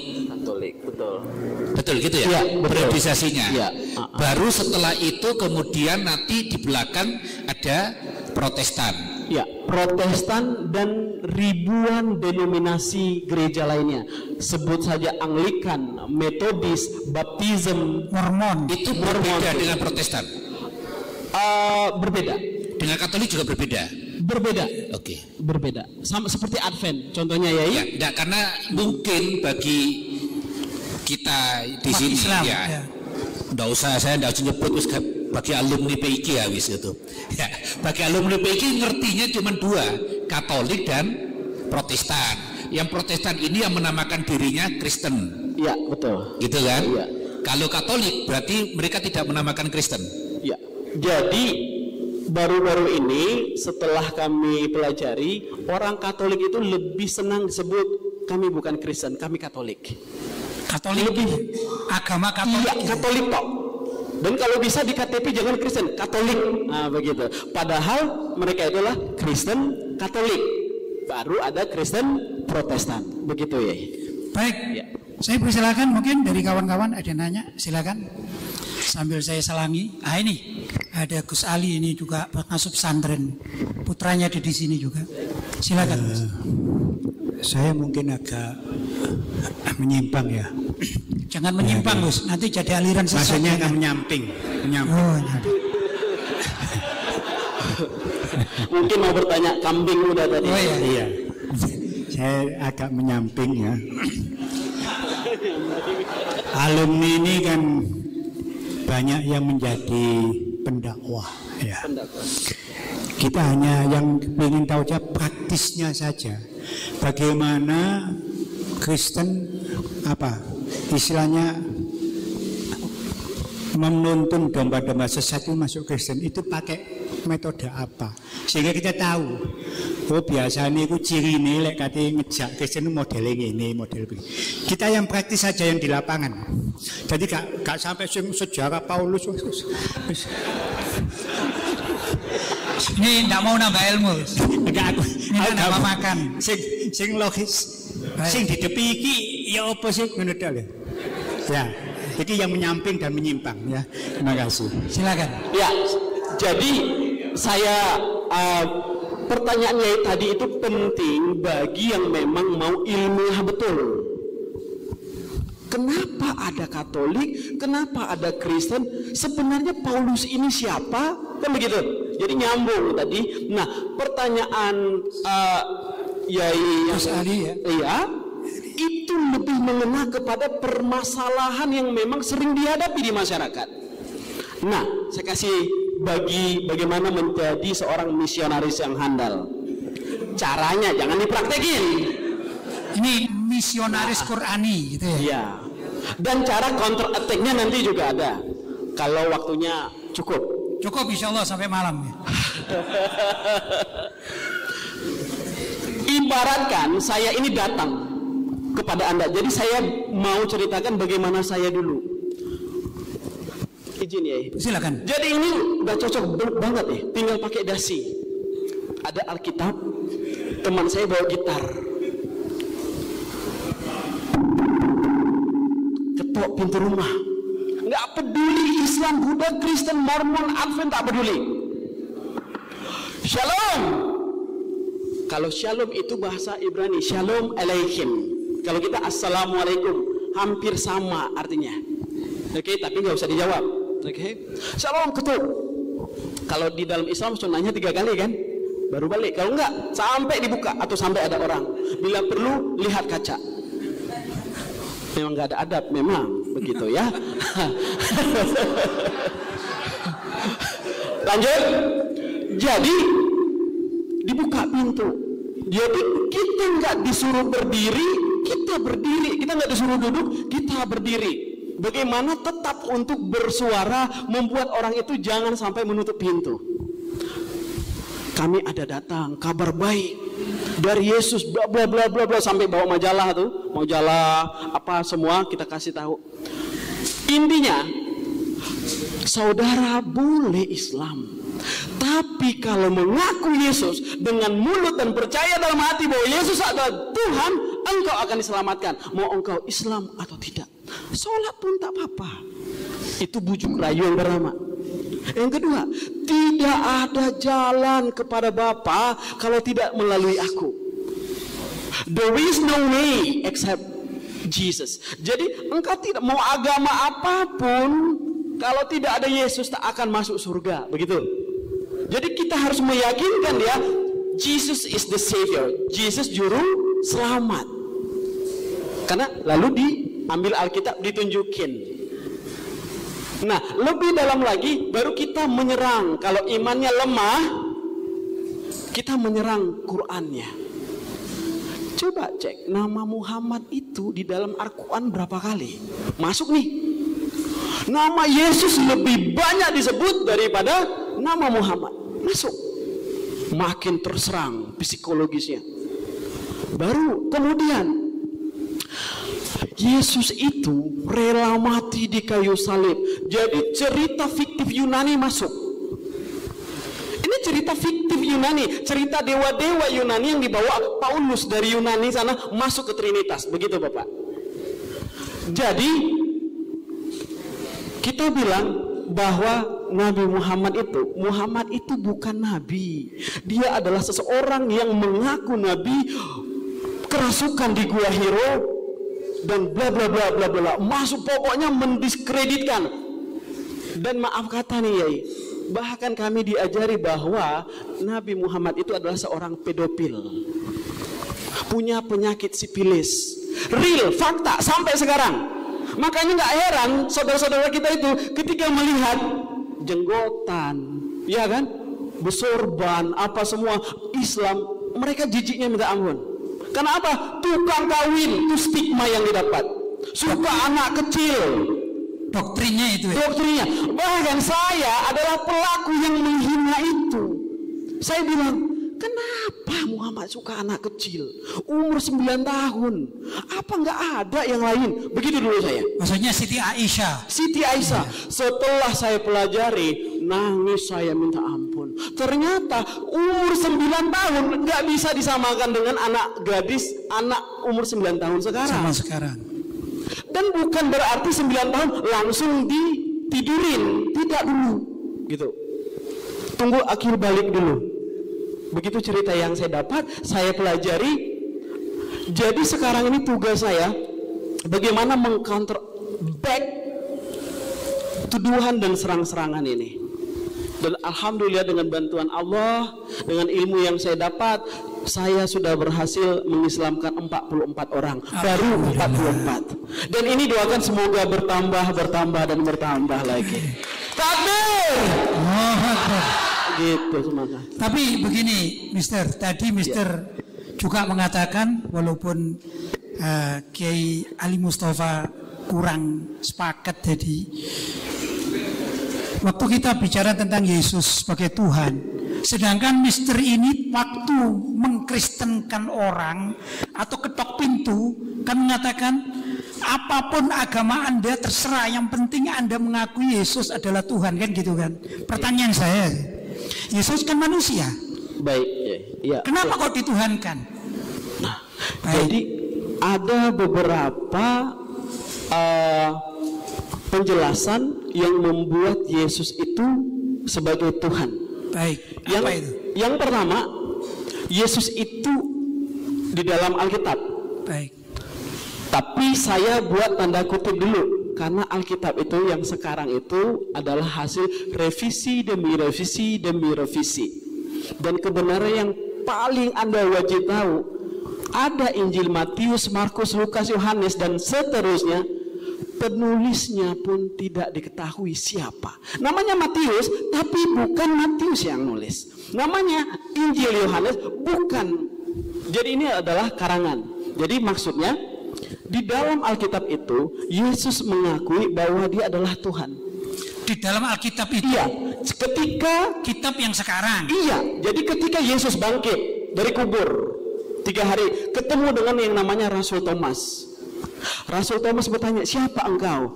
betul gitu ya, periodisasinya. Ya. Baru setelah itu kemudian nanti di belakang ada Protestan. Ya, Protestan dan ribuan denominasi gereja lainnya. Sebut saja Anglikan, Metodis, Baptism, Mormon. Itu berbeda dengan Protestan. Berbeda. Dengan Katolik juga berbeda. Oke. Berbeda. Sama seperti Advent, contohnya ya. Enggak, karena mungkin bagi kita di sini Islam, ya. Enggak usah, saya enggak usah nyebut bagi alumni PIK ya wis itu. Ya, bagi alumni PIK ngertinya cuma dua, Katolik dan Protestan. Yang Protestan ini yang menamakan dirinya Kristen. Iya, betul. Gitu kan? Iya. Kalau Katolik berarti mereka tidak menamakan Kristen. Iya. Jadi baru-baru ini setelah kami pelajari, orang Katolik itu lebih senang disebut kami bukan Kristen, kami Katolik. Katolik lebih agama Katolik. Iya, Katolik tok. Dan kalau bisa di KTP jangan Kristen, Katolik. Nah, begitu. Padahal mereka itulah Kristen Katolik. Baru ada Kristen Protestan. Begitu ya. Baik. Ya. Saya persilakan, mungkin dari kawan-kawan ada nanya, silakan. Sambil saya selangi. Ini ada Gus Ali, ini juga pengasuh pesantren. Putranya ada di sini juga. Silakan. Saya mungkin agak menyimpang ya. Jangan menyimpang, Gus. Nanti jadi aliran sesat. Maksudnya akan menyamping. Oh, Mungkin mau bertanya kambing udah tadi. Oh iya. Iya. Saya agak menyamping ya. Alumni ini kan banyak yang menjadi pendakwah ya. Kita hanya yang ingin tahu aja praktisnya saja. bagaimana Kristen apa istilahnya menuntun domba-domba sesat itu masuk Kristen itu pakai metode apa sehingga kita tahu oh biasanya itu ciri ini lek kate ngejak Kristen modelnya ini model begini. Kita yang praktis saja yang di lapangan, jadi gak sampai sejarah Paulus. Ini tidak mau nambah ilmu. Enggak aku nambah makan. Sing logis, sing didepi iki ya apa sih ngono tok lho. Ya, jadi yang menyamping dan menyimpang ya. Terima kasih. Silakan. Ya, jadi saya pertanyaannya tadi itu penting bagi yang memang mau ilmiah betul. Kenapa ada Katolik? Kenapa ada Kristen? Sebenarnya Paulus ini siapa? Kan begitu. Jadi nyambung tadi. Nah, pertanyaan Mas Ali ya. Iya, itu lebih mengena kepada permasalahan yang memang sering dihadapi di masyarakat. Nah, saya kasih bagaimana menjadi seorang misionaris yang handal. Caranya jangan dipraktekin. Ini misionaris Qurani gitu ya. Iya. Dan cara counter attack-nya nanti juga ada. Kalau waktunya cukup. Cukup insya Allah sampai malam ya. Ibaratkan saya ini datang kepada Anda. Jadi saya mau ceritakan bagaimana saya dulu. Izin ya. Silakan. Jadi ini udah cocok banget ya. Tinggal pakai dasi. Ada Alkitab. Teman saya bawa gitar. Ketok pintu rumah. Nggak peduli Islam, Buddha, Kristen, Mormon, Advent, tak peduli. Shalom. Kalau shalom itu bahasa Ibrani, shalom alaikum. Kalau kita assalamualaikum, hampir sama artinya. Oke, tapi nggak usah dijawab. Oke, shalom ketuk. Kalau di dalam Islam sunnahnya 3 kali kan, baru balik. Kalau enggak, sampai dibuka atau sampai ada orang. Bila perlu, lihat kaca. Memang nggak ada adab, memang begitu ya. Lanjut. Jadi dibuka pintu. Jadi kita nggak disuruh berdiri, kita berdiri. Kita nggak disuruh duduk, kita berdiri. Bagaimana tetap untuk bersuara, membuat orang itu jangan sampai menutup pintu. Kami ada datang, kabar baik dari Yesus, bla bla bla bla bla, sampai bawa majalah tuh, majalah apa semua kita kasih tahu. Intinya, saudara boleh Islam, tapi kalau mengaku Yesus dengan mulut dan percaya dalam hati bahwa Yesus adalah Tuhan, engkau akan diselamatkan. Mau engkau Islam atau tidak, sholat pun tak apa-apa. Itu bujuk rayu yang pertama. Yang kedua, tidak ada jalan kepada Bapa kalau tidak melalui aku. There is no way except Jesus. Jadi engkau tidak mau agama apapun, kalau tidak ada Yesus tak akan masuk surga. Begitu. Jadi kita harus meyakinkan dia, Jesus is the Savior. Jesus juru selamat. Karena lalu diambil Alkitab, ditunjukin. Nah, lebih dalam lagi, baru kita menyerang. Kalau imannya lemah, kita menyerang Qur'annya. Coba cek, nama Muhammad itu di dalam Al-Quran berapa kali? Masuk nih. Nama Yesus lebih banyak disebut daripada nama Muhammad. Masuk. Makin terserang psikologisnya. Baru kemudian, Yesus itu rela mati di kayu salib. Jadi cerita fiktif Yunani masuk. Ini cerita fiktif Yunani, cerita dewa-dewa Yunani yang dibawa Paulus dari Yunani sana masuk ke Trinitas. Begitu Bapak. Jadi kita bilang bahwa Nabi Muhammad itu bukan nabi. Dia adalah seseorang yang mengaku nabi, kerasukan di Gua Hiro dan bla bla bla bla bla, masuk pokoknya mendiskreditkan. Dan maaf kata nih Yai, bahkan kami diajari bahwa Nabi Muhammad itu adalah seorang pedofil, punya penyakit sipilis. Real, fakta sampai sekarang. Makanya nggak heran saudara-saudara kita itu ketika melihat jenggotan, ya kan, bersorban, apa semua Islam, mereka jijiknya minta ampun. Karena apa? Tukang kawin, itu stigma yang didapat. Suka anak kecil. Doktrinnya itu ya? Doktrinnya. Bahkan saya adalah pelaku yang menghina itu. Saya bilang, kenapa Muhammad suka anak kecil? Umur 9 tahun. Apa nggak ada yang lain? Begitu dulu saya. Maksudnya Siti Aisyah. Siti Aisyah. Setelah saya pelajari, nangis saya minta ampun. Ternyata umur 9 tahun nggak bisa disamakan dengan anak gadis, anak umur 9 tahun sekarang. Sama sekarang. Dan bukan berarti 9 tahun langsung ditidurin. Tidak dulu. Gitu. Tunggu akhir balik dulu. Begitu cerita yang saya dapat, saya pelajari. Jadi sekarang ini tugas saya bagaimana meng-counter back tuduhan dan serang-serangan ini. Dan alhamdulillah dengan bantuan Allah, dengan ilmu yang saya dapat, saya sudah berhasil mengislamkan 44 orang. Baru 44. Dan ini doakan semoga bertambah dan bertambah lagi. Takbir! Gitu semangat. Tapi begini, Mister, tadi Mister juga mengatakan walaupun Kiai Ali Mustafa kurang sepakat, jadi waktu kita bicara tentang Yesus sebagai Tuhan, sedangkan Mister ini waktu mengkristenkan orang atau ketok pintu kan mengatakan apapun agama Anda terserah, yang penting Anda mengakui Yesus adalah Tuhan, kan gitu kan. Pertanyaan saya, Yesus kan manusia. Baik, ya. Kenapa kok dituhankan? Nah, jadi ada beberapa penjelasan yang membuat Yesus itu sebagai Tuhan. Baik. Apa itu? Yang pertama, Yesus itu di dalam Alkitab. Baik. Tapi saya buat tanda kutip dulu, karena Alkitab itu yang sekarang itu adalah hasil revisi demi revisi demi revisi. Dan kebenaran yang paling Anda wajib tahu, ada Injil Matius, Markus, Lukas, Yohanes dan seterusnya. Penulisnya pun tidak diketahui siapa. Namanya Matius, tapi bukan Matius yang nulis. Namanya Injil Yohanes, bukan. Jadi ini adalah karangan. Jadi maksudnya di dalam Alkitab itu Yesus mengakui bahwa dia adalah Tuhan. Di dalam Alkitab itu? Iya. Ketika kitab yang sekarang? Iya. Jadi ketika Yesus bangkit dari kubur 3 hari, ketemu dengan yang namanya Rasul Thomas. Rasul Thomas bertanya, siapa engkau?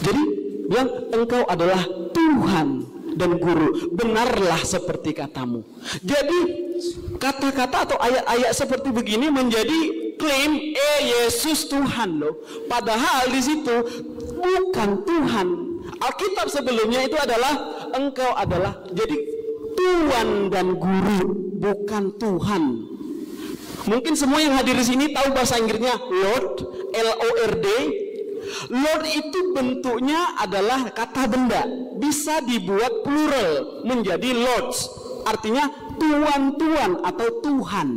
Jadi bilang, engkau adalah Tuhan dan Guru, benarlah seperti katamu. Jadi kata-kata atau ayat-ayat seperti begini menjadi klaim, Yesus Tuhan loh. Padahal di situ bukan Tuhan. Alkitab sebelumnya itu adalah engkau adalah, jadi Tuhan dan Guru, bukan Tuhan. Mungkin semua yang hadir di sini tahu bahasa Inggrisnya Lord, L-O-R-D. Lord itu bentuknya adalah kata benda, bisa dibuat plural menjadi lords, artinya tuan-tuan atau Tuhan.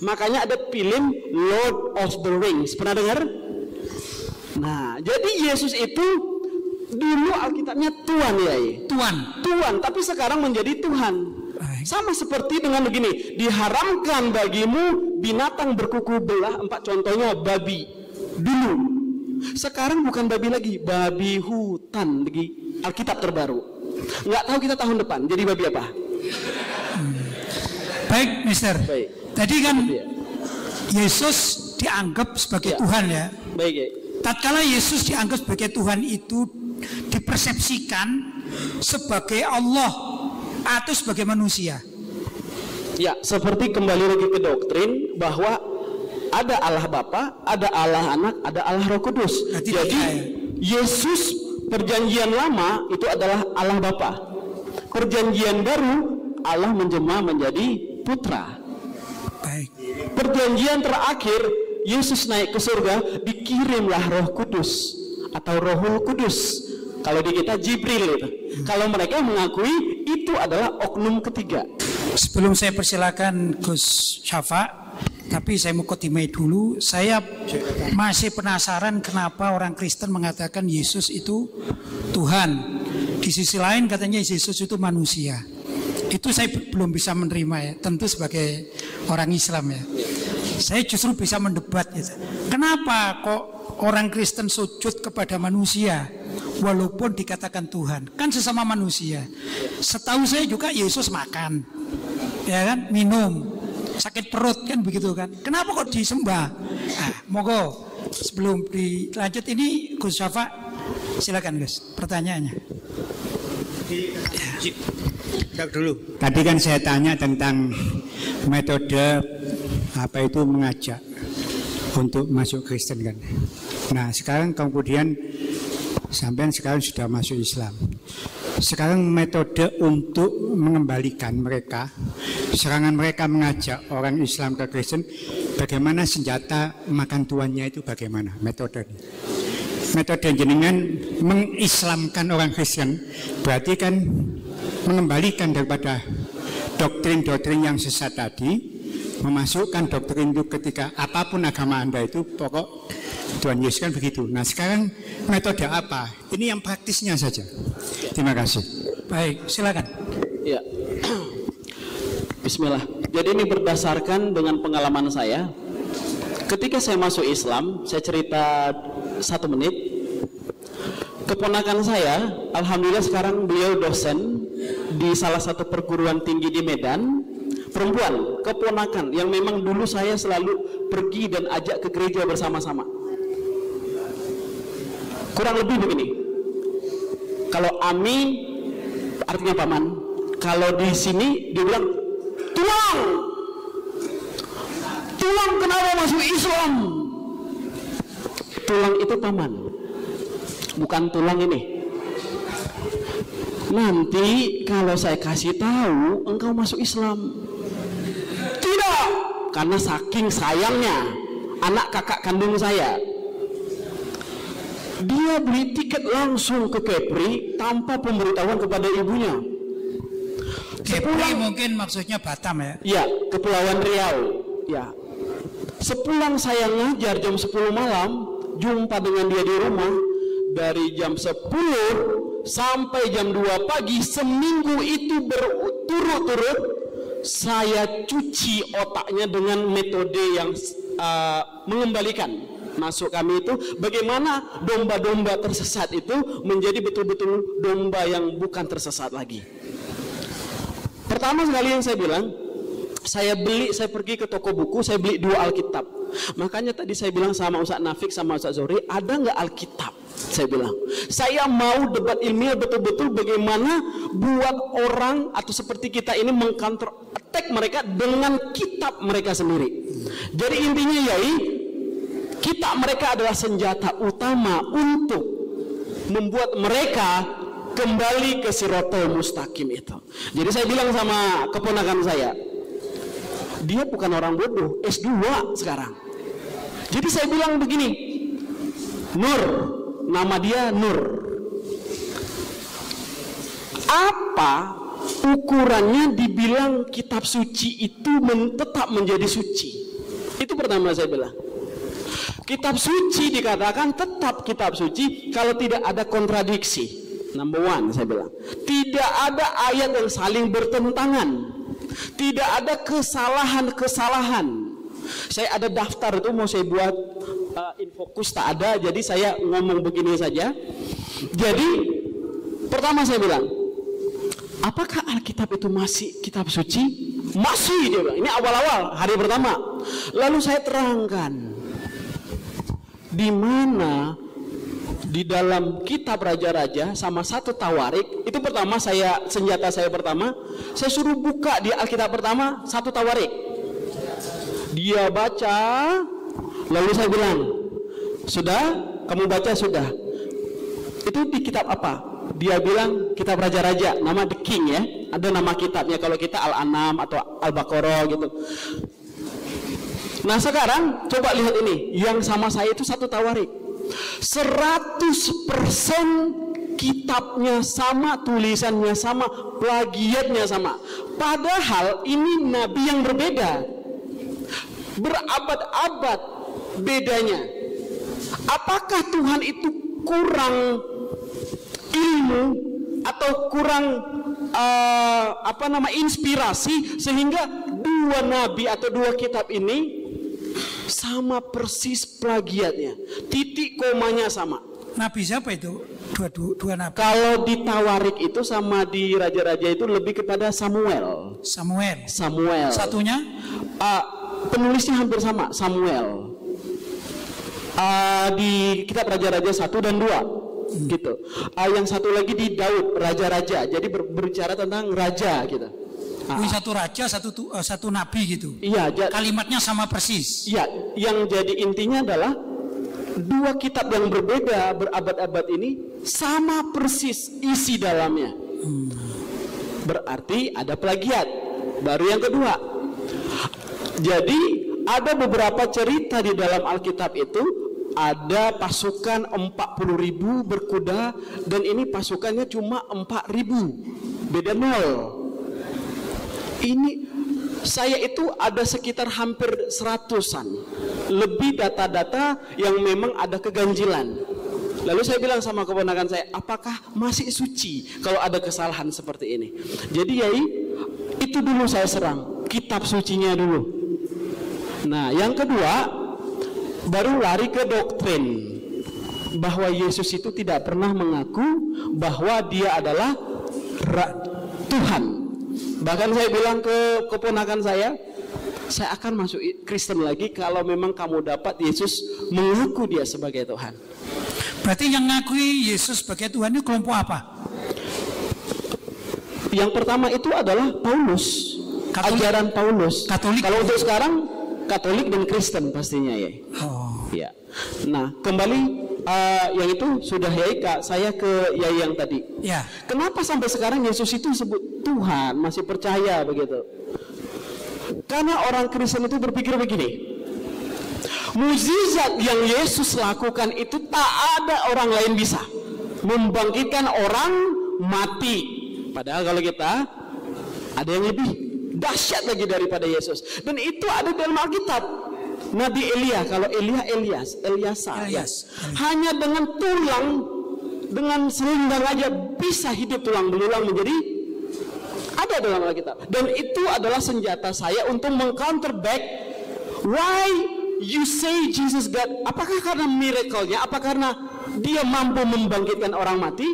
Makanya ada film Lord of the Rings, pernah dengar? Nah, jadi Yesus itu dulu Alkitabnya Tuhan ya, Tuhan, tapi sekarang menjadi Tuhan. Sama seperti dengan begini, diharamkan bagimu binatang berkuku belah 4, contohnya babi dulu. Sekarang bukan babi lagi, babi hutan di Alkitab terbaru. Nggak tahu kita tahun depan jadi babi apa. Baik, Mister. Baik. Tadi kan Yesus dianggap sebagai Tuhan ya. Baik. Ya. Tatkala Yesus dianggap sebagai Tuhan itu dipersepsikan sebagai Allah atau sebagai manusia. Ya, seperti kembali lagi ke doktrin bahwa ada Allah Bapa, ada Allah Anak, ada Allah Roh Kudus. Jadi Yesus perjanjian lama itu adalah Allah Bapa. Perjanjian baru Allah menjelma menjadi putra. Baik. Perjanjian terakhir Yesus naik ke surga, dikirimlah Roh Kudus atau Rohul Kudus. Kalau di kita Jibril itu. Kalau mereka mengakui itu adalah oknum ketiga. Sebelum saya persilakan Gus Syafa, tapi saya mau kotimai dulu. Saya masih penasaran kenapa orang Kristen mengatakan Yesus itu Tuhan. Di sisi lain katanya Yesus itu manusia. Itu saya belum bisa menerima ya. Tentu sebagai orang Islam ya. Saya justru bisa mendebat gitu. Kenapa kok orang Kristen sujud kepada manusia walaupun dikatakan Tuhan? Kan sesama manusia. Setahu saya juga Yesus makan, ya kan, minum, sakit perut kan begitu kan. Kenapa kok disembah? Monggo sebelum dilanjut ini Gus Syafa, silakan Gus pertanyaannya. Dulu. Tadi kan saya tanya tentang metode apa itu mengajak untuk masuk Kristen kan. Nah sekarang kemudian sampean sekarang sudah masuk Islam. Sekarang metode untuk mengembalikan mereka, serangan mereka mengajak orang Islam ke Kristen, bagaimana senjata makan tuannya itu bagaimana metode ini? Metode jenengan mengislamkan orang Kristen berarti kan mengembalikan daripada doktrin-doktrin yang sesat tadi, memasukkan doktrin itu ketika apapun agama Anda itu pokok Tuhan Yesus kan begitu. Nah sekarang metode apa? Ini yang praktisnya saja. Terima kasih. Baik, silakan. Ya. Bismillah. Jadi ini berdasarkan dengan pengalaman saya. Ketika saya masuk Islam, saya cerita 1 menit. Keponakan saya, alhamdulillah sekarang beliau dosen di salah satu perguruan tinggi di Medan. Perempuan, keponakan yang memang dulu saya selalu pergi dan ajak ke gereja bersama-sama. Kurang lebih begini. Kalau Ami artinya paman. Kalau di sini dia bilang tulang. Tulang kenapa masuk Islam? Tulang itu paman. Bukan tulang ini. Nanti kalau saya kasih tahu engkau masuk Islam. Tidak, karena saking sayangnya anak kakak kandung saya. Dia beli tiket langsung ke Kepri tanpa pemberitahuan kepada ibunya. Kepri mungkin maksudnya Batam ya? Ya, Kepulauan Riau. Ya. Sepulang saya ngajar jam 10 malam, jumpa dengan dia di rumah. Dari jam 10 sampai jam 2 pagi, seminggu itu berturut-turut saya cuci otaknya dengan metode yang mengembalikan masuk kami itu, bagaimana domba-domba tersesat itu menjadi betul-betul domba yang bukan tersesat lagi. Pertama sekali yang saya bilang, saya pergi ke toko buku, saya beli 2 Alkitab. Makanya tadi saya bilang sama Ustaz Nafik sama Ustaz Zohri, ada nggak Alkitab? Saya bilang, saya mau debat ilmiah betul-betul bagaimana buat orang atau seperti kita ini meng-counter attack mereka dengan kitab mereka sendiri. Jadi intinya yai, kitab mereka adalah senjata utama untuk membuat mereka kembali ke Siratal Mustaqim itu. Jadi saya bilang sama keponakan saya, dia bukan orang bodoh, S2 sekarang. Jadi saya bilang begini, Nur, nama dia Nur. Apa ukurannya dibilang kitab suci itu tetap menjadi suci? Itu pertama saya bilang. Kitab suci dikatakan tetap kitab suci kalau tidak ada kontradiksi. Number 1 saya bilang. Tidak ada ayat yang saling bertentangan. Tidak ada kesalahan-kesalahan. Saya ada daftar itu mau saya buat infokus tak ada, jadi saya ngomong begini saja. Jadi pertama saya bilang, apakah Alkitab itu masih kitab suci? Masih, dia bilang. Ini awal-awal hari pertama. Lalu saya terangkan di mana di dalam kitab Raja-Raja sama 1 Tawarik itu pertama senjata saya pertama, saya suruh buka di Alkitab pertama 1 Tawarik. Dia baca, lalu saya bilang, sudah, kamu baca sudah. Itu di kitab apa? Dia bilang kitab Raja-Raja, nama The King ya. Ada nama kitabnya, kalau kita Al-An'am atau Al-Baqarah gitu. Nah sekarang coba lihat ini, yang sama saya itu 1 Tawarik. 100% kitabnya sama, tulisannya sama, plagiatnya sama. Padahal ini nabi yang berbeda. Berabad-abad bedanya. Apakah Tuhan itu kurang ilmu atau kurang inspirasi sehingga 2 dua nabi atau dua kitab ini sama persis plagiatnya, titik komanya sama. Nabi siapa itu? Dua nabi. Kalau di Tawarik itu sama di Raja-Raja itu lebih kepada Samuel. Satunya penulisnya hampir sama, Samuel. Di kitab Raja-Raja 1 dan 2 gitu. Yang satu lagi di Daud, Raja-Raja. Jadi berbicara tentang raja gitu. Satu raja, satu nabi gitu. Iya, kalimatnya sama persis. Iya, yang jadi intinya adalah dua kitab yang berbeda berabad-abad ini sama persis isi dalamnya. Berarti ada plagiat. Baru yang kedua. Jadi ada beberapa cerita di dalam Alkitab itu, ada pasukan 40.000 berkuda dan ini pasukannya cuma 4.000. Beda 0. Ini saya itu ada sekitar hampir 100-an lebih data-data yang memang ada keganjilan. Lalu saya bilang sama keponakan saya, apakah masih suci kalau ada kesalahan seperti ini? Jadi Yai, itu dulu saya serang, kitab sucinya dulu. Nah, yang kedua, baru lari ke doktrin bahwa Yesus itu tidak pernah mengaku bahwa dia adalah Tuhan. Bahkan saya bilang ke keponakan saya akan masuk Kristen lagi kalau memang kamu dapat Yesus mengaku dia sebagai Tuhan. Berarti yang ngakui Yesus sebagai Tuhan itu kelompok apa? Yang pertama itu adalah Paulus, ajaran Paulus. Katolik. Kalau untuk sekarang Katolik dan Kristen pastinya ya. Oh. Ya. Nah, kembali yang itu sudah Yai Kak, saya ke Yai yang tadi. Ya. Kenapa sampai sekarang Yesus itu disebut Tuhan, masih percaya begitu? Karena orang Kristen itu berpikir begini. Mukjizat yang Yesus lakukan itu tak ada orang lain bisa membangkitkan orang mati. Padahal kalau kita ada yang lebih dahsyat lagi daripada Yesus. Dan itu ada dalam Alkitab. Nabi Elia, kalau Elias. Hanya dengan tulang, dengan selendang aja bisa hidup tulang belulang menjadi ada dalam Alkitab. Dan itu adalah senjata saya untuk mengcounter back. Why you say Jesus God? Apakah karena miracle-nya? Apakah karena dia mampu membangkitkan orang mati?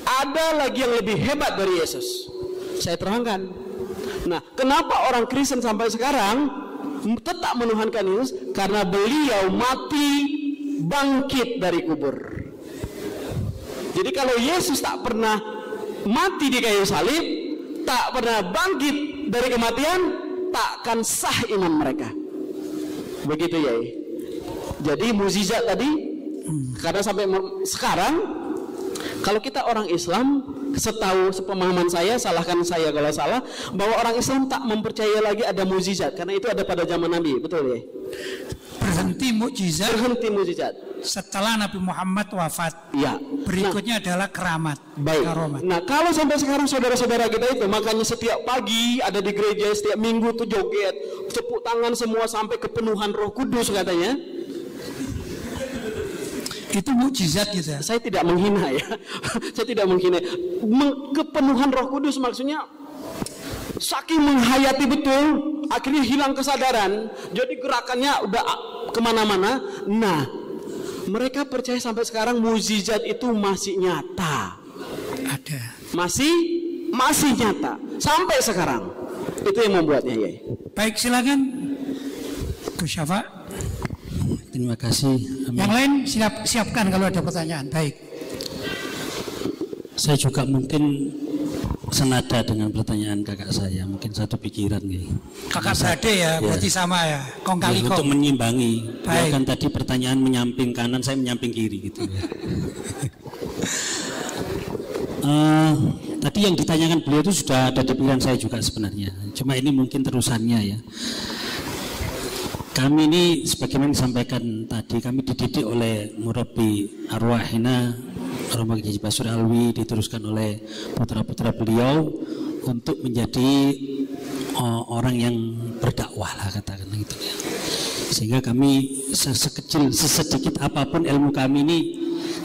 Ada lagi yang lebih hebat dari Yesus. Saya terangkan. Nah, kenapa orang Kristen sampai sekarang tetap menuhankan Yesus? Karena beliau mati bangkit dari kubur. Jadi kalau Yesus tak pernah mati di kayu salib, tak pernah bangkit dari kematian, takkan sah iman mereka. Begitu ya. Jadi mukjizat tadi, karena sampai sekarang kalau kita orang Islam, setahu sepemahaman saya, salahkan saya kalau salah, bahwa orang Islam tak mempercayai lagi ada mukjizat karena itu ada pada zaman Nabi, betul ya? Berhenti mukjizat setelah Nabi Muhammad wafat. Ya. Berikutnya adalah keramat. Baik. Karomat. Nah, kalau sampai sekarang saudara-saudara kita itu, makanya setiap pagi ada di gereja, setiap minggu tuh joget, tepuk tangan semua sampai kepenuhan Roh Kudus katanya. Itu mukjizat gitu ya. Saya tidak menghina ya. Saya tidak menghina. Kepenuhan Roh Kudus maksudnya saking menghayati betul, akhirnya hilang kesadaran. Jadi gerakannya udah kemana-mana. Nah, mereka percaya sampai sekarang mukjizat itu masih nyata. Ada. Masih nyata sampai sekarang. Itu yang membuatnya ya. Baik, silakan Gus Syafa. Terima kasih. Yang lain siapkan kalau ada pertanyaan. Baik. Saya juga mungkin senada dengan pertanyaan kakak saya, mungkin satu pikiran nih. Kakak berade ya, berarti sama ya. Kong kali kong. Untuk menyimbangi. Ya kan tadi pertanyaan menyamping kanan, saya menyamping kiri gitu ya. Tadi yang ditanyakan beliau itu sudah ada di pikiran saya juga sebenarnya. Cuma ini mungkin terusannya ya. Kami ini sebagaimana disampaikan tadi, kami dididik oleh murabi arwahina Romo Kiai Basur Alwi, diteruskan oleh putra-putra beliau untuk menjadi orang yang berdakwah lah katakan gitu ya. Sehingga kami sesedikit apapun ilmu kami ini,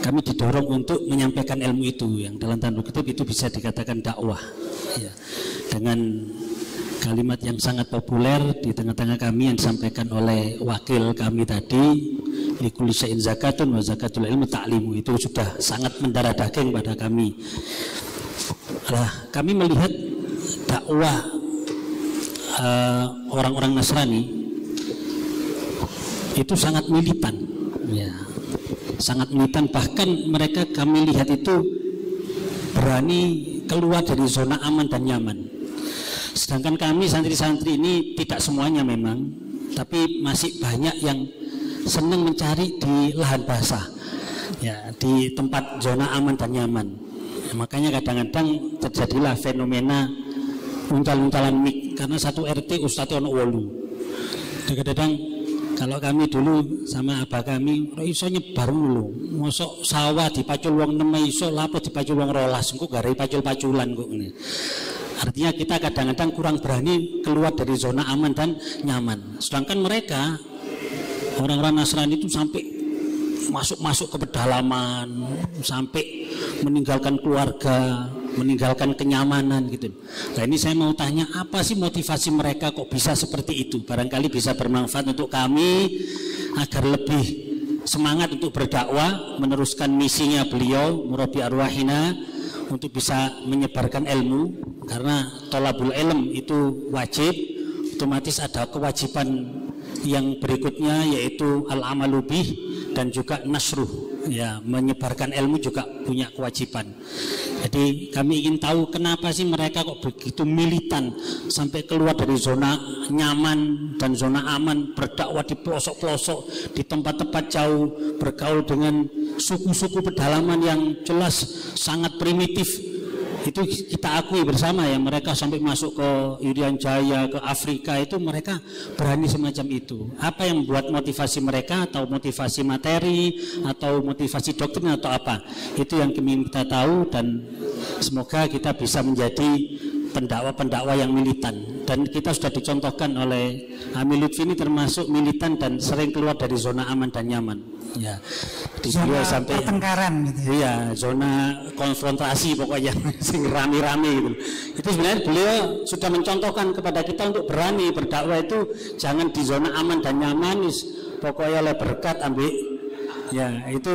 kami didorong untuk menyampaikan ilmu itu yang dalam tanda kutip itu bisa dikatakan dakwah ya. Dengan kalimat yang sangat populer di tengah-tengah kami yang disampaikan oleh wakil kami tadi, likulli syai'in zakatun wa zakatul ilmi ta'limu, itu sudah sangat mendarah daging pada kami. Nah, kami melihat dakwah orang-orang Nasrani itu sangat militan, ya, sangat militan. Bahkan mereka kami lihat itu berani keluar dari zona aman dan nyaman. Sedangkan kami santri-santri ini tidak semuanya memang, tapi masih banyak yang senang mencari di lahan basah, ya, di tempat zona aman dan nyaman. Ya, makanya kadang-kadang terjadilah fenomena uncal-uncalan mik, karena satu RT Ustadz ono 8. Kadang-kadang kalau kami dulu sama abah kami, iso nyebar dulu, mosok sawah dipacul wong 6 iso, lapo dipacul wong 12, engko garai pacul-paculan kok ini. Artinya kita kadang-kadang kurang berani keluar dari zona aman dan nyaman. Sedangkan mereka, orang-orang Nasrani itu sampai masuk-masuk ke pedalaman, sampai meninggalkan keluarga, meninggalkan kenyamanan gitu. Nah, ini saya mau tanya, apa sih motivasi mereka kok bisa seperti itu? Barangkali bisa bermanfaat untuk kami agar lebih semangat untuk berdakwah, meneruskan misinya beliau Murabbi Arwahina untuk bisa menyebarkan ilmu, karena thalabul ilm itu wajib, otomatis ada kewajiban yang berikutnya yaitu al-amalu bih dan juga nasruh, ya, menyebarkan ilmu juga punya kewajiban. Jadi kami ingin tahu kenapa sih mereka kok begitu militan sampai keluar dari zona nyaman dan zona aman, berdakwah di pelosok-pelosok, di tempat-tempat jauh, bergaul dengan suku-suku pedalaman yang jelas sangat primitif. Itu kita akui bersama ya, mereka sampai masuk ke Irian Jaya, ke Afrika, itu mereka berani semacam itu. Apa yang membuat motivasi mereka, atau motivasi materi, atau motivasi doktrin, atau apa? Itu yang ingin kita tahu, dan semoga kita bisa menjadi pendakwa-pendakwa yang militan. Dan kita sudah dicontohkan oleh Ami Lutfi ini termasuk militan dan sering keluar dari zona aman dan nyaman. Ya, di zona sampai pertengkaran gitu. Iya, zona konfrontasi pokoknya, sing rame-rame gitu. Itu sebenarnya beliau sudah mencontohkan kepada kita untuk berani berdakwah itu jangan di zona aman dan nyaman, pokoknya oleh berkat ambil. Ya, itu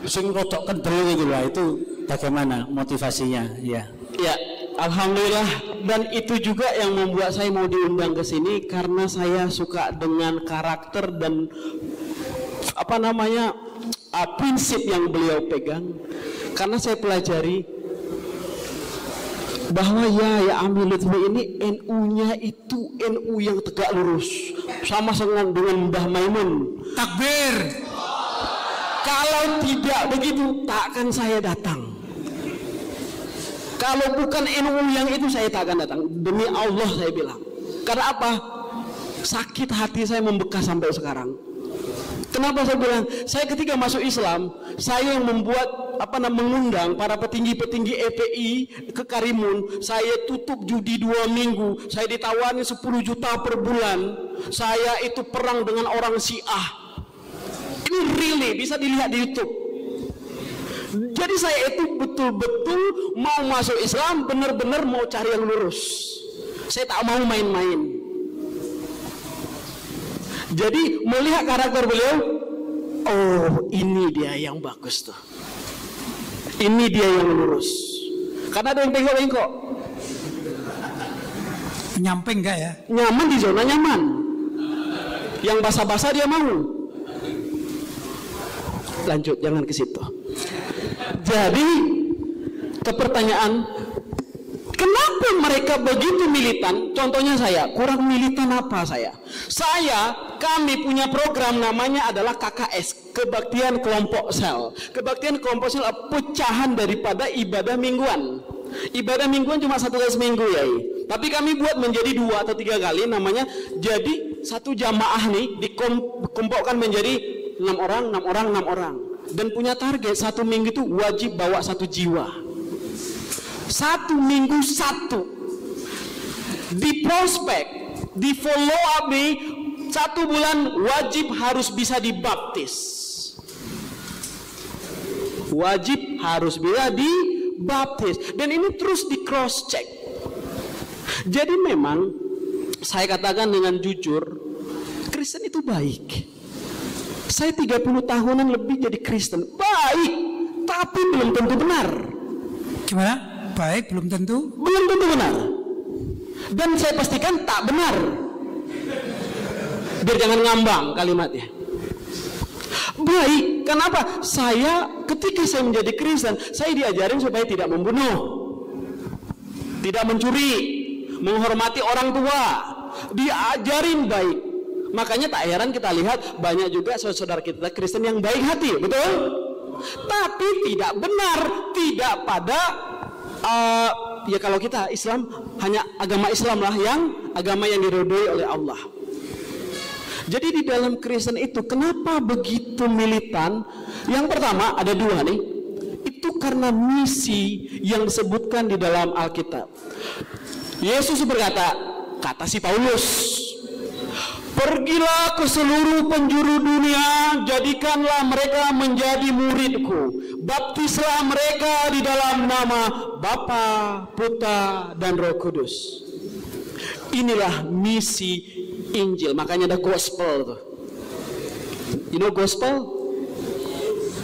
sing rodok kendel gitu lah, itu bagaimana motivasinya, ya. Ya, alhamdulillah, dan itu juga yang membuat saya mau diundang ke sini, karena saya suka dengan karakter dan prinsip yang beliau pegang. Karena saya pelajari bahwa ya Ami Lutfi ini NU-nya itu NU yang tegak lurus, sama dengan Mbah Maimun. Takbir. Kalau tidak begitu, takkan saya datang. Kalau bukan NU yang itu, saya tak akan datang. Demi Allah saya bilang. Karena apa? Sakit hati saya membekas sampai sekarang. Kenapa saya bilang? Saya ketika masuk Islam, saya yang membuat mengundang para petinggi-petinggi EPI ke Karimun. Saya tutup judi 2 minggu. Saya ditawari 10 juta per bulan. Saya itu perang dengan orang Syiah. Ini really bisa dilihat di YouTube. Jadi saya itu betul-betul mau masuk Islam, benar-benar mau cari yang lurus. Saya tak mau main-main. Jadi melihat karakter beliau, oh ini dia yang bagus tuh, ini dia yang lurus. Karena ada yang bengkok-bengkok. Nyamping enggak ya? Nyaman di zona nyaman. Yang basah-basah dia mau. Lanjut, jangan ke situ. Jadi ke pertanyaan, kenapa mereka begitu militan? Contohnya saya, kurang militan apa saya? Kami punya program namanya adalah KKS, Kebaktian Kelompok Sel. Kebaktian Kelompok Sel pecahan daripada ibadah mingguan. Ibadah mingguan cuma 1 kali seminggu ya. Tapi kami buat menjadi 2 atau 3 kali, namanya jadi satu jamaah nih dikelompokkan menjadi 6 orang, 6 orang, 6 orang. Dan punya target 1 minggu itu wajib bawa 1 jiwa. 1 minggu 1. Di prospek, di follow up nih, 1 bulan wajib harus bisa dibaptis. Wajib harus bisa dibaptis. Dan ini terus di cross check. Jadi memang saya katakan dengan jujur, Kristen itu baik. Saya 30 tahunan lebih jadi Kristen, baik, tapi belum tentu benar. Gimana? Baik belum tentu? Belum tentu benar. Dan saya pastikan tak benar. Biar jangan ngambang kalimatnya. Baik, kenapa? Ketika saya menjadi Kristen, saya diajarin supaya tidak membunuh, tidak mencuri, menghormati orang tua, diajarin baik. Makanya tak heran kita lihat banyak juga saudara kita Kristen yang baik hati, betul? Tapi tidak benar, tidak pada ya kalau kita Islam hanya agama Islam lah agama yang diridhoi oleh Allah. Jadi di dalam Kristen itu kenapa begitu militan? Yang pertama ada dua nih. Itu karena misi yang disebutkan di dalam Alkitab. Yesus berkata, kata si Paulus, pergilah ke seluruh penjuru dunia, jadikanlah mereka menjadi muridku. Baptislah mereka di dalam nama Bapa, Putra, dan Roh Kudus. Inilah misi Injil, makanya ada gospel tuh. You know gospel?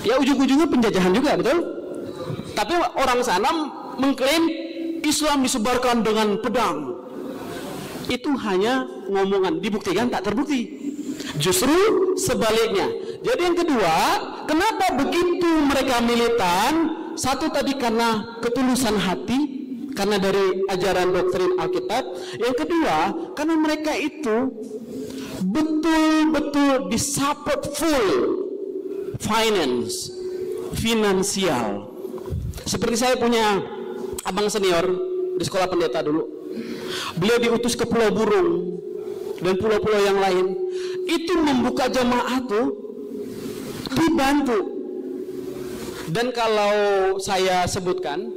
Ya ujung-ujungnya penjajahan juga, betul? Tapi orang sana mengklaim Islam disebarkan dengan pedang. Itu hanya ngomongan, dibuktikan tak terbukti. Justru sebaliknya. Jadi yang kedua, kenapa begitu mereka militan? Satu tadi karena ketulusan hati, karena dari ajaran doktrin Alkitab. Yang kedua, karena mereka itu betul-betul disupport full finansial. Seperti saya punya abang senior di sekolah pendeta dulu. Beliau diutus ke Pulau Burung dan pulau-pulau yang lain. Itu membuka jemaah tuh dibantu. Dan kalau saya sebutkan,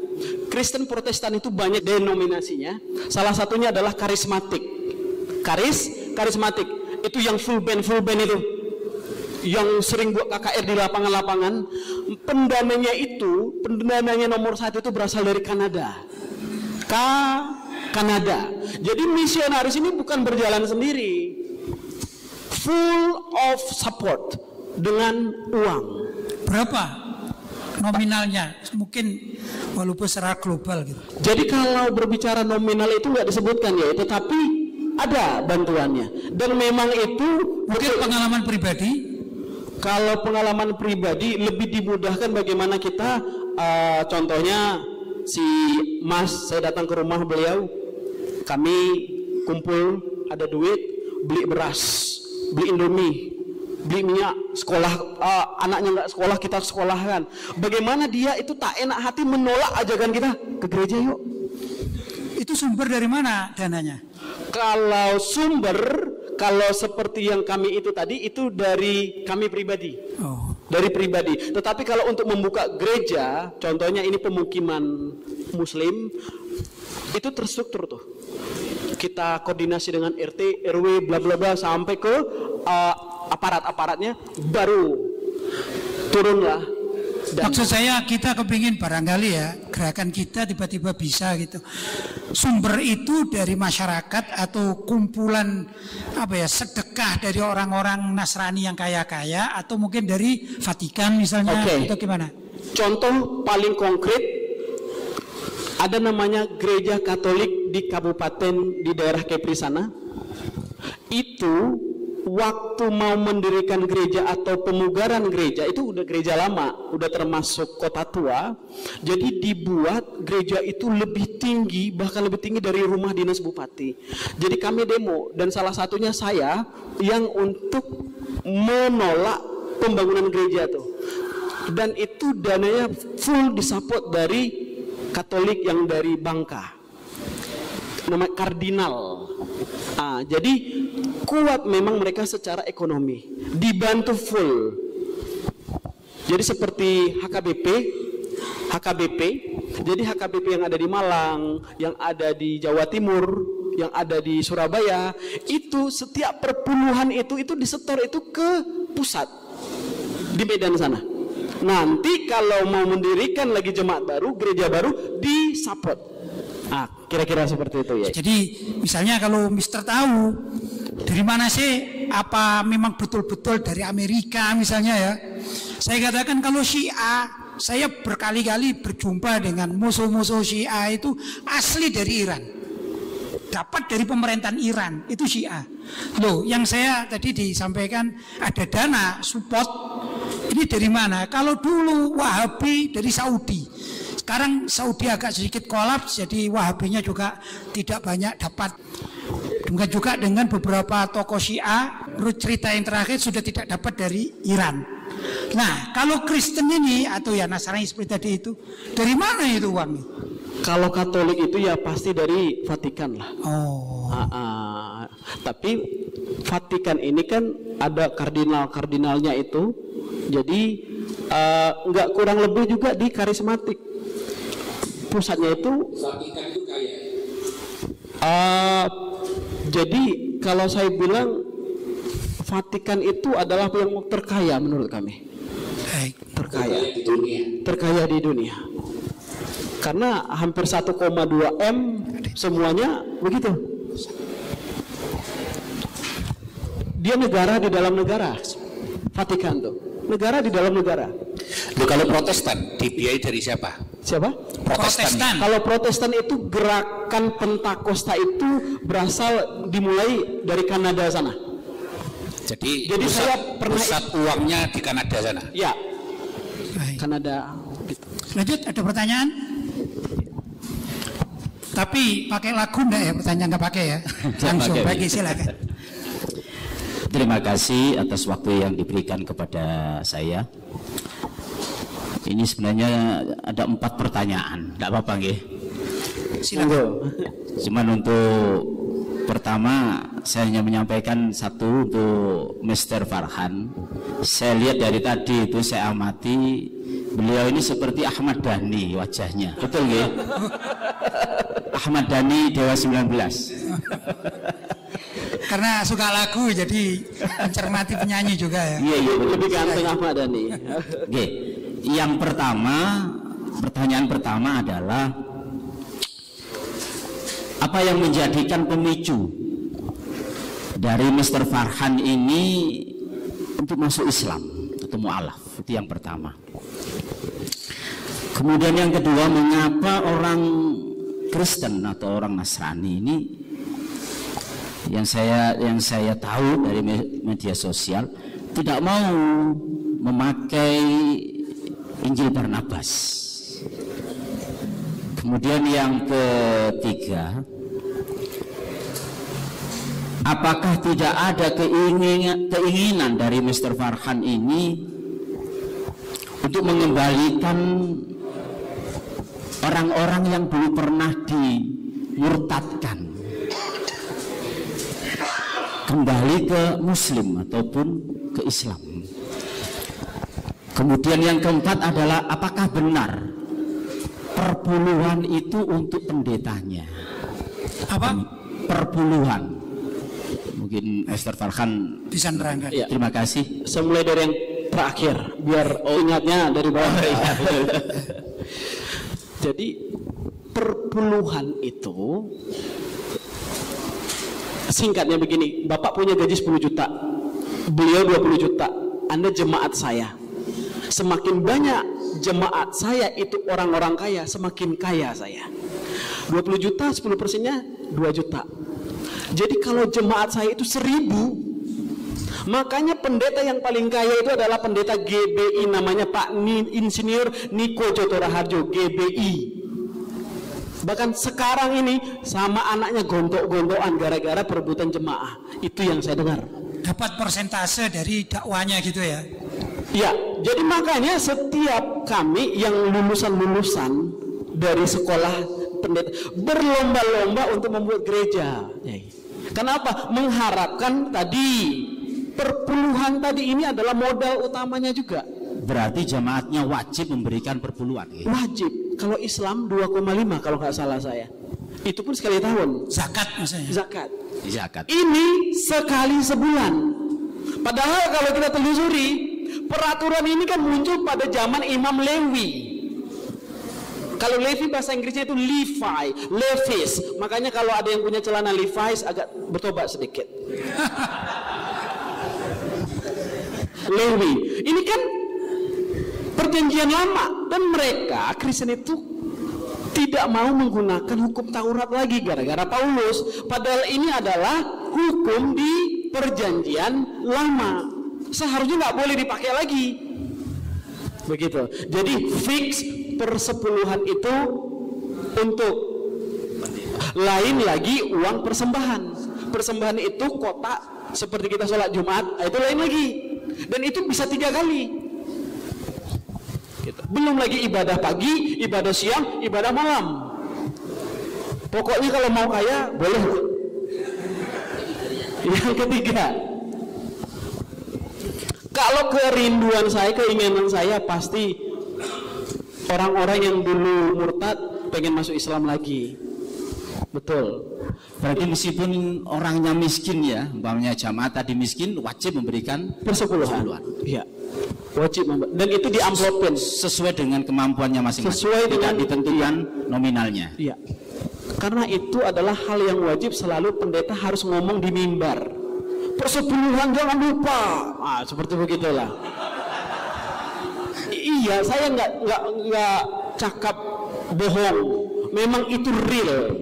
Kristen Protestan itu banyak denominasinya. Salah satunya adalah karismatik. Karismatik itu yang full band itu, yang sering buat KKR di lapangan-lapangan. Pendananya nomor 1 itu berasal dari Kanada. Kanada. Jadi misionaris ini bukan berjalan sendiri, full of support dengan uang. Berapa nominalnya? Mungkin walaupun secara global gitu. Jadi kalau berbicara nominal itu nggak disebutkan ya, tetapi ada bantuannya. Dan memang itu mungkin pengalaman pribadi. Kalau pengalaman pribadi lebih dimudahkan bagaimana kita, contohnya si Mas, saya datang ke rumah beliau, kami kumpul, ada duit, beli beras, beli Indomie, beli minyak, sekolah, anaknya nggak sekolah, kita sekolahkan. Bagaimana dia itu tak enak hati menolak ajakan kita ke gereja yuk. Itu sumber dari mana dananya? Kalau seperti yang kami itu tadi, itu dari kami pribadi. Dari pribadi. Tetapi kalau untuk membuka gereja, contohnya ini pemukiman Muslim, itu terstruktur tuh. Kita koordinasi dengan RT, RW, bla bla bla sampai ke aparat-aparatnya, baru turunlah. Maksud saya kita kepingin barangkali ya gerakan kita tiba-tiba bisa gitu. Sumber itu dari masyarakat atau kumpulan sedekah dari orang-orang Nasrani yang kaya-kaya, atau mungkin dari Vatikan misalnya, atau gimana? Contoh paling konkret, ada namanya gereja Katolik di kabupaten di daerah Kepri sana. Itu waktu mau mendirikan gereja atau pemugaran gereja, itu udah gereja lama, udah termasuk kota tua. Jadi dibuat gereja itu lebih tinggi, bahkan lebih tinggi dari rumah dinas bupati. Jadi kami demo, dan salah satunya saya yang untuk menolak pembangunan gereja tuh. Dan itu dananya full disupport dari Katolik yang dari Bangka, nama kardinal. Jadi kuat memang mereka secara ekonomi, dibantu full. Jadi seperti HKBP. Jadi HKBP yang ada di Malang, yang ada di Jawa Timur, yang ada di Surabaya, itu setiap perpuluhan itu disetor itu ke pusat di Medan sana. Nanti kalau mau mendirikan lagi jemaat baru, gereja baru, disupport Kira-kira seperti itu ya. Jadi misalnya kalau Mister tahu dari mana sih, apa memang betul-betul dari Amerika misalnya ya. Saya katakan kalau Syiah, saya berkali-kali berjumpa dengan musuh-musuh Syiah itu asli dari Iran. Dapat dari pemerintahan Iran, itu Syiah. Loh, yang saya tadi disampaikan ada dana support, ini dari mana? Kalau dulu Wahabi dari Saudi. Sekarang Saudi agak sedikit kolaps, jadi Wahabinya juga tidak banyak dapat. Demikian juga dengan beberapa tokoh Syiah, menurut cerita yang terakhir sudah tidak dapat dari Iran. Nah, kalau Kristen ini atau ya Nasrani seperti tadi itu, dari mana itu uangnya? Kalau Katolik itu ya pasti dari Vatikan lah. Tapi Vatikan ini kan ada kardinal-kardinalnya itu, jadi nggak kurang lebih juga di karismatik. Pusatnya itu Vatikan itu kaya. Jadi kalau saya bilang Vatikan itu adalah yang terkaya menurut kami. Terkaya di dunia. Terkaya di dunia. Karena hampir 1,2 M semuanya begitu. Dia negara di dalam negara. Vatikan tuh. Negara di dalam negara. Loh, kalau Protestan dibiayai dari siapa? Siapa? Protestan. Kalau Protestan itu gerakan Pentakosta itu berasal dimulai dari Kanada sana. Jadi pusat, saya pernah pusat uangnya di Kanada sana. Ya, Baik. Kanada. Gitu. Lanjut, ada pertanyaan? Tapi pakai lagu enggak ya? Pertanyaan enggak pakai ya? Langsung pakai. bagi, silakan. Terima kasih atas waktu yang diberikan kepada saya. Ini sebenarnya ada 4 pertanyaan, tidak apa-apa nggih? Silakan. Cuman untuk pertama saya hanya menyampaikan satu untuk Mr. Farhan. Saya lihat dari tadi itu saya amati beliau ini seperti Ahmad Dhani wajahnya, betul nggih? Ahmad Dhani Dewa 19. Karena suka lagu jadi mencermati penyanyi juga ya. Iya, Lebih ganteng Ahmad Dhani. Oke. Yang pertama, pertanyaan pertama adalah apa yang menjadikan pemicu dari Mr. Farhan ini untuk masuk Islam atau mu'alaf? Itu yang pertama. Kemudian yang kedua, mengapa orang Kristen atau orang Nasrani ini yang saya tahu dari media sosial tidak mau memakai Injil Barnabas. Kemudian yang ketiga, apakah tidak ada keinginan dari Mr. Farhan ini untuk mengembalikan orang-orang yang dulu pernah dimurtadkan kembali ke Muslim ataupun ke Islam? Kemudian yang keempat adalah apakah benar perpuluhan itu untuk pendetanya? Apa? Perpuluhan. Mungkin Mr. Farhan Bisa nerangkan. Ya. terima kasih. Saya mulai dari yang terakhir biar ingatnya dari bawah. Jadi perpuluhan itu singkatnya begini, Bapak punya gaji 10 juta, beliau 20 juta, Anda jemaat saya. Semakin banyak jemaat saya itu orang-orang kaya, semakin kaya saya. 20 juta, 10%-nya 2 juta. Jadi kalau jemaat saya itu 1000, makanya pendeta yang paling kaya itu adalah pendeta GBI, namanya Pak Insinyur Niko Joto Raharjo, GBI. Bahkan sekarang ini sama anaknya gontok-gontokan gara-gara perebutan jemaah. Itu yang saya dengar. Dapat persentase dari dakwanya gitu ya. Ya, jadi makanya setiap kami yang lulusan-lulusan dari sekolah pendeta berlomba-lomba untuk membuat gereja. Kenapa? Mengharapkan tadi perpuluhan tadi ini adalah modal utamanya juga. Berarti jamaatnya wajib memberikan perpuluhan. Wajib. Kalau Islam 2,5 kalau nggak salah saya. Itu pun sekali tahun. Zakat maksudnya. Zakat. Zakat. Ini sekali sebulan. Padahal kalau kita telusuri, peraturan ini kan muncul pada zaman Imam Lewi. Kalau Levi bahasa Inggrisnya itu Levi's. Makanya kalau ada yang punya celana Levi's agak bertobat sedikit. Lewi. Ini kan perjanjian lama dan mereka Kristen itu tidak mau menggunakan hukum Taurat lagi gara-gara Paulus. Padahal ini adalah hukum di perjanjian lama. Seharusnya nggak boleh dipakai lagi. Begitu. Jadi fix persepuluhan itu untuk lain lagi uang persembahan. Persembahan itu kotak seperti kita sholat Jumat, itu lain lagi. Dan itu bisa 3 kali. Gitu. Belum lagi ibadah pagi, ibadah siang, ibadah malam. Pokoknya kalau mau kaya boleh. Yang ketiga, kalau kerinduan saya, keinginan saya pasti orang-orang yang dulu murtad pengen masuk Islam lagi. Betul. Berarti meskipun orangnya miskin ya, umpamanya jamaah tadi miskin, wajib memberikan persepuluhan. Iya. Wajib dan itu diamplopin sesuai dengan kemampuannya masing-masing. Sesuai tidak dengan ditentukan nominalnya. Iya. Karena itu adalah hal yang wajib, selalu pendeta harus ngomong di mimbar. Persepuluhan jangan lupa. Seperti begitulah. Iya, saya nggak cakap bohong. Memang itu real.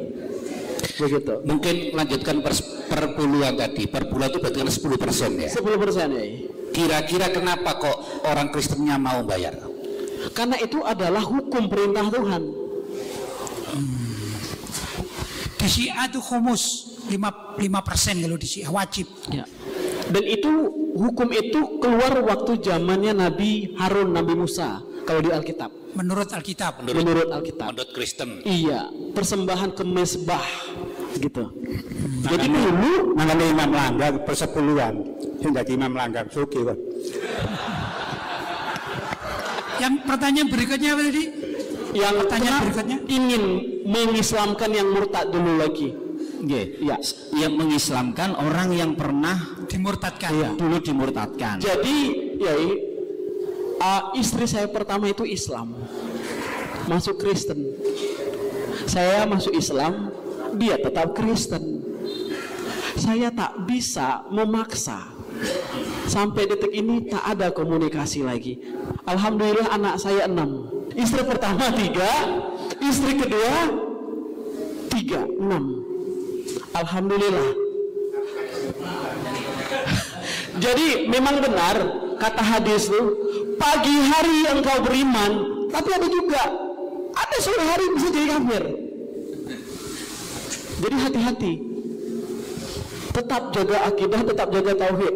Begitu. Mungkin lanjutkan per puluhan tadi. Per bulan itu berarti 10% ya? 10% ya. Kira-kira kenapa kok orang Kristennya mau bayar? Karena itu adalah hukum perintah Tuhan. Di Syiah itu khumus 5% kalau di Syiah wajib. Ya. Dan itu hukum itu keluar waktu zamannya Nabi Harun, Nabi Musa. Kalau di Alkitab. Menurut Alkitab. Menurut Alkitab. Menurut Kristen. Iya, persembahan ke mezbah gitu. Jadi dulu namanya imam langgar persepuluhan. Yang jadi imam langgar suki kok. Yang pertanyaan berikutnya apa tadi? Yang pertanyaan berikutnya ingin mengislamkan yang murtad dulu lagi. Ya, yang mengislamkan orang yang pernah dimurtadkan. Iya. Dulu dimurtadkan. Jadi, ya istri saya pertama itu Islam, masuk Kristen. Saya masuk Islam, dia tetap Kristen. Saya tak bisa memaksa. Sampai detik ini tak ada komunikasi lagi. Alhamdulillah anak saya 6. Istri pertama 3, istri kedua 3, 6. Alhamdulillah. Jadi memang benar kata hadis itu, pagi hari engkau beriman, tapi ada sore hari bisa jadi kafir. Jadi hati-hati. Tetap jaga akidah, tetap jaga tauhid.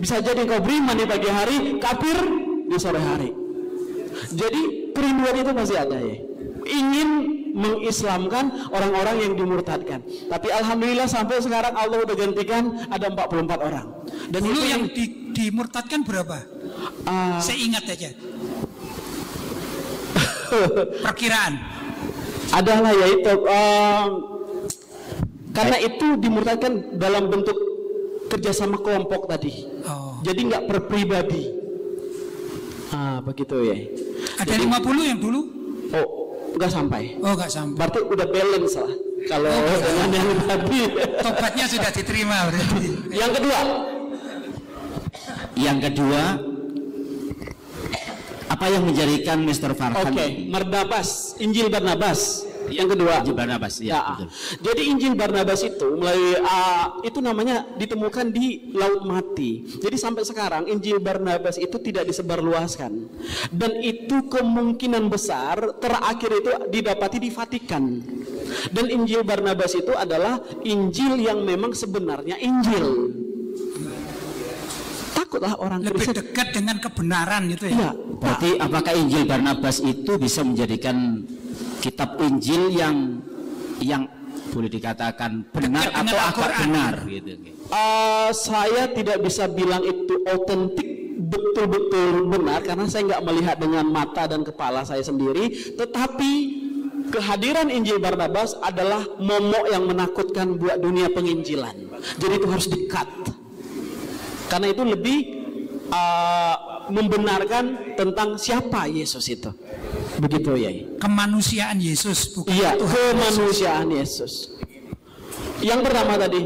Bisa jadi engkau beriman di pagi hari, kafir di sore hari. Jadi kerinduan itu masih ada ya. Ingin mengislamkan orang-orang yang dimurtadkan. Tapi alhamdulillah sampai sekarang Allah udah gantikan ada 44 orang. Dan dulu yang dimurtadkan berapa? Saya ingat aja. Perkiraan. Adalah yaitu karena itu dimurtadkan dalam bentuk kerjasama kelompok tadi. Jadi nggak per pribadi. Begitu ya. Ada 50 yang dulu? Oh, nggak sampai. Oh, nggak sampai. Berarti udah balance lah. Kalau dengan yang tadi. Tobatnya sudah diterima berarti. Yang kedua, apa yang menjadikan Mr. Farhan? Barnabas, Injil Barnabas. Yang kedua, Injil Barnabas, ya. Betul. Jadi Injil Barnabas itu melalui itu namanya ditemukan di Laut Mati. Jadi sampai sekarang Injil Barnabas itu tidak disebarluaskan. Dan itu kemungkinan besar terakhir itu didapati di Vatikan. Dan Injil Barnabas itu adalah Injil yang memang sebenarnya Injil. Takutlah orang lebih Kristen dekat dengan kebenaran gitu ya. Berarti apakah Injil Barnabas itu bisa menjadikan kitab Injil yang boleh dikatakan benar atau agak benar gitu? Saya tidak bisa bilang itu otentik betul-betul benar karena saya nggak melihat dengan mata dan kepala saya sendiri. Tetapi kehadiran Injil Barnabas adalah momok yang menakutkan buat dunia penginjilan. Jadi itu harus di-cut. Karena itu lebih membenarkan tentang siapa Yesus itu. Begitu ya. Kemanusiaan Yesus, bukan Iya, Tuhan kemanusiaan Yesus. Yang pertama tadi,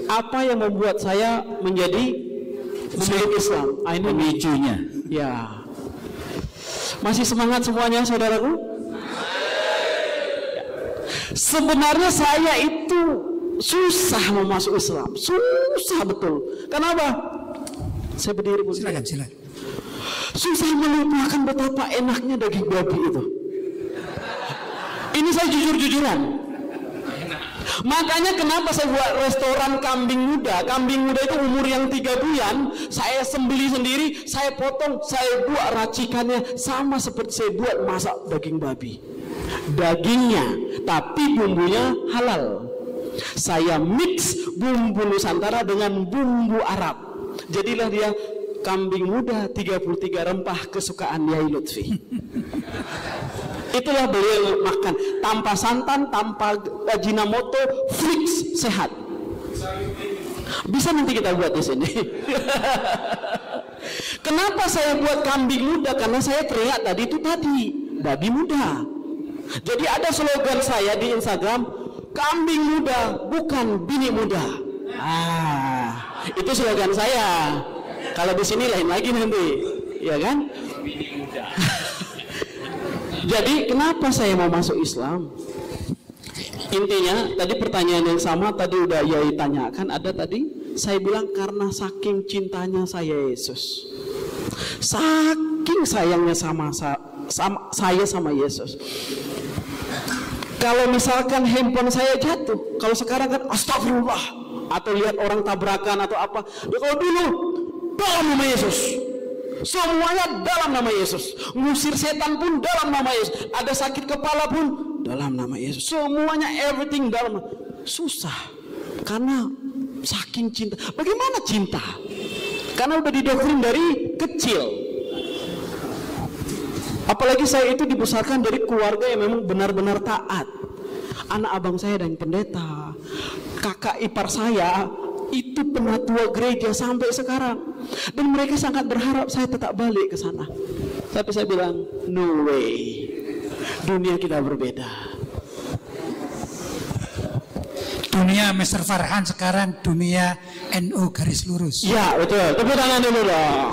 apa yang membuat saya menjadi memeluk Islam? Ini Pemicunya. ya. Masih semangat semuanya, saudaraku? Sebenarnya saya itu susah mau masuk Islam, susah betul. Kenapa? Saya berdiri. Silakan. Susah melupakan betapa enaknya daging babi itu. Ini saya jujur-jujuran. Makanya kenapa saya buat restoran kambing muda. Kambing muda itu umur yang 3 bulan, saya sembeli sendiri, saya potong, saya buat racikannya sama seperti saya buat masak daging babi. Dagingnya, tapi bumbunya halal. Saya mix bumbu Nusantara dengan bumbu Arab. Jadilah dia kambing muda 33 rempah kesukaan Yai Lutfi. Itulah beliau makan tanpa santan, tanpa ajinomoto, fix, sehat. Bisa nanti kita buat di sini. Kenapa saya buat kambing muda? Karena saya teringat tadi babi muda. Jadi ada slogan saya di Instagram, kambing muda bukan bini muda. Itu slogan saya. Kalau di sini lain lagi nanti, ya kan? Bini muda. Jadi kenapa saya mau masuk Islam? Intinya tadi pertanyaan yang sama tadi udah Yai tanyakan, ada tadi saya bilang karena saking cintanya saya Yesus, saking sayangnya saya sama Yesus. Kalau misalkan handphone saya jatuh, kalau sekarang kan astagfirullah, atau lihat orang tabrakan atau apa, kalau dulu dalam nama Yesus, semuanya dalam nama Yesus, ngusir setan pun dalam nama Yesus, ada sakit kepala pun dalam nama Yesus, semuanya everything dalam. Susah karena saking cinta. Bagaimana cinta? Karena udah didoktrin dari kecil. Apalagi saya itu dibesarkan dari keluarga yang memang benar-benar taat. Anak abang saya dan pendeta, kakak ipar saya itu penatua gereja sampai sekarang, dan mereka sangat berharap saya tetap balik ke sana. Tapi saya bilang no way, dunia kita berbeda. Dunia Mr. Farhan sekarang dunia NU garis lurus. Ya betul, tepuk tangan dulu dong.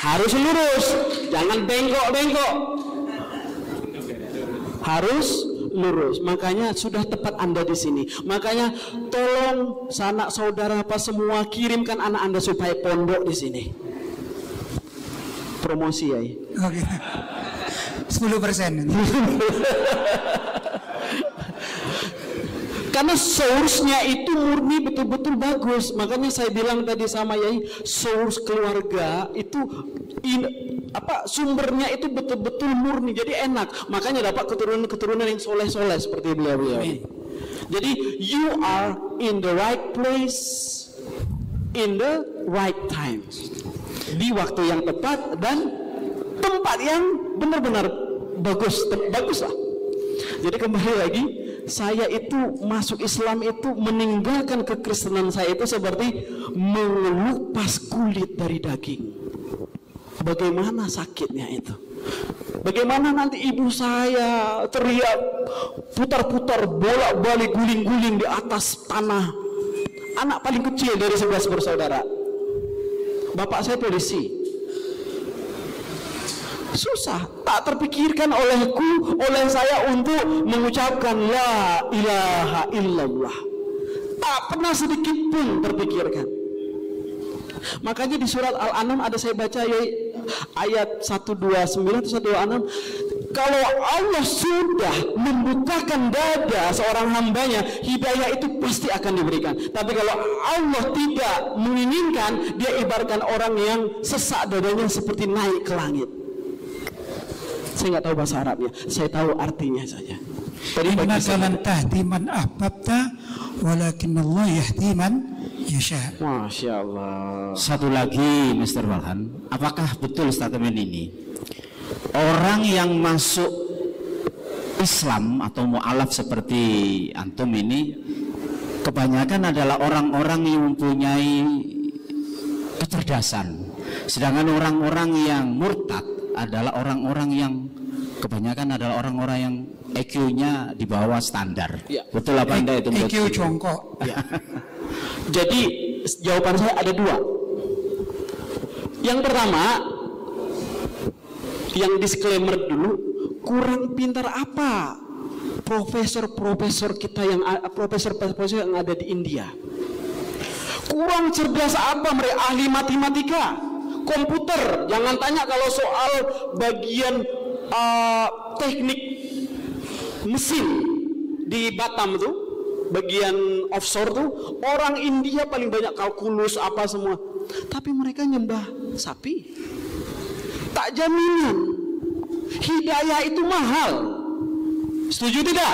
Harus lurus, jangan bengkok-bengkok. Harus lurus. Makanya sudah tepat Anda di sini. Makanya tolong sanak saudara apa semua kirimkan anak Anda supaya pondok di sini. Promosi ya. Oke. 10%. Karena source-nya itu murni betul-betul bagus. Makanya saya bilang tadi sama Yai, source keluarga itu sumbernya itu betul-betul murni, jadi enak. Makanya dapat keturunan-keturunan yang soleh-soleh seperti beliau-beliau. Jadi you are in the right place in the right time, di waktu yang tepat dan tempat yang benar-benar bagus lah. Jadi kembali lagi, saya itu masuk Islam itu meninggalkan kekristenan saya itu seperti mengelupas kulit dari daging. Bagaimana sakitnya itu? Bagaimana nanti ibu saya teriak putar-putar bolak-balik guling-guling di atas tanah. Anak paling kecil dari 11 bersaudara. Bapak saya polisi. Susah, tak terpikirkan oleh saya untuk mengucapkan la ilaha illallah. Tak pernah sedikit pun terpikirkan. Makanya di surat Al-An'am ada saya baca ayat 129 atau 126. Kalau Allah sudah membukakan dada seorang hambanya, hidayah itu pasti akan diberikan. Tapi kalau Allah tidak menginginkan, dia ibaratkan orang yang sesak dadanya seperti naik ke langit. Saya nggak tahu bahasa Arabnya, saya tahu artinya saja. Innaka lan tahdi man ahbabta, walakin Allah yahdi man yasha. Masya Allah. Satu lagi, Mr. Farhan, apakah betul statement ini? Orang yang masuk Islam atau mu'alaf seperti antum ini kebanyakan adalah orang-orang yang mempunyai kecerdasan, sedangkan orang-orang yang murtad adalah orang-orang yang kebanyakan adalah orang-orang yang EQ-nya di bawah standar. Ya. Betul apa Anda itu? EQ jongkok. Ya. Jadi jawaban saya ada 2. Yang pertama, yang disclaimer dulu, kurang pintar apa profesor-profesor kita yang profesor-profesor yang ada di India? Kurang cerdas apa mereka? Ahli matematika, komputer. Jangan tanya kalau soal bagian teknik mesin di Batam tuh, bagian offshore tuh, orang India paling banyak kalkulus apa semua. Tapi mereka nyembah sapi. Tak jaminan. Hidayah itu mahal. Setuju tidak?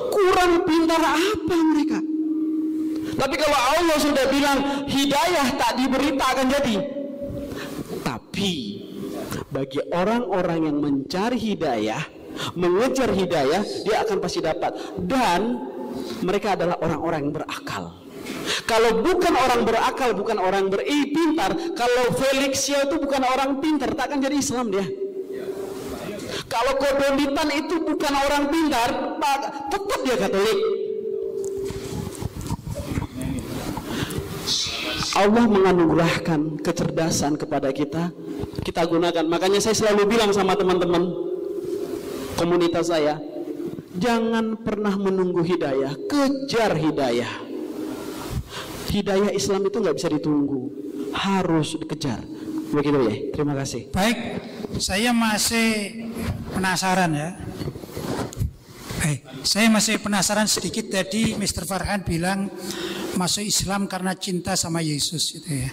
Kurang pintar apa mereka? Tapi kalau Allah sudah bilang hidayah tak diberi tak akan jadi. Tapi bagi orang-orang yang mencari hidayah, mengejar hidayah, dia akan pasti dapat. Dan mereka adalah orang-orang yang berakal. Kalau bukan orang berakal, bukan orang pintar, kalau Felixia itu bukan orang pintar, tak akan jadi Islam dia. Kalau Kodonitan itu bukan orang pintar, tetap dia Katolik. Allah menganugerahkan kecerdasan kepada kita, kita gunakan. Makanya saya selalu bilang sama teman-teman komunitas saya, jangan pernah menunggu hidayah, kejar hidayah. Hidayah Islam itu nggak bisa ditunggu, harus dikejar. Begitu ya. Terima kasih. Baik, saya masih penasaran ya. Saya masih penasaran sedikit. Tadi Mr. Farhan bilang masuk Islam karena cinta sama Yesus gitu ya.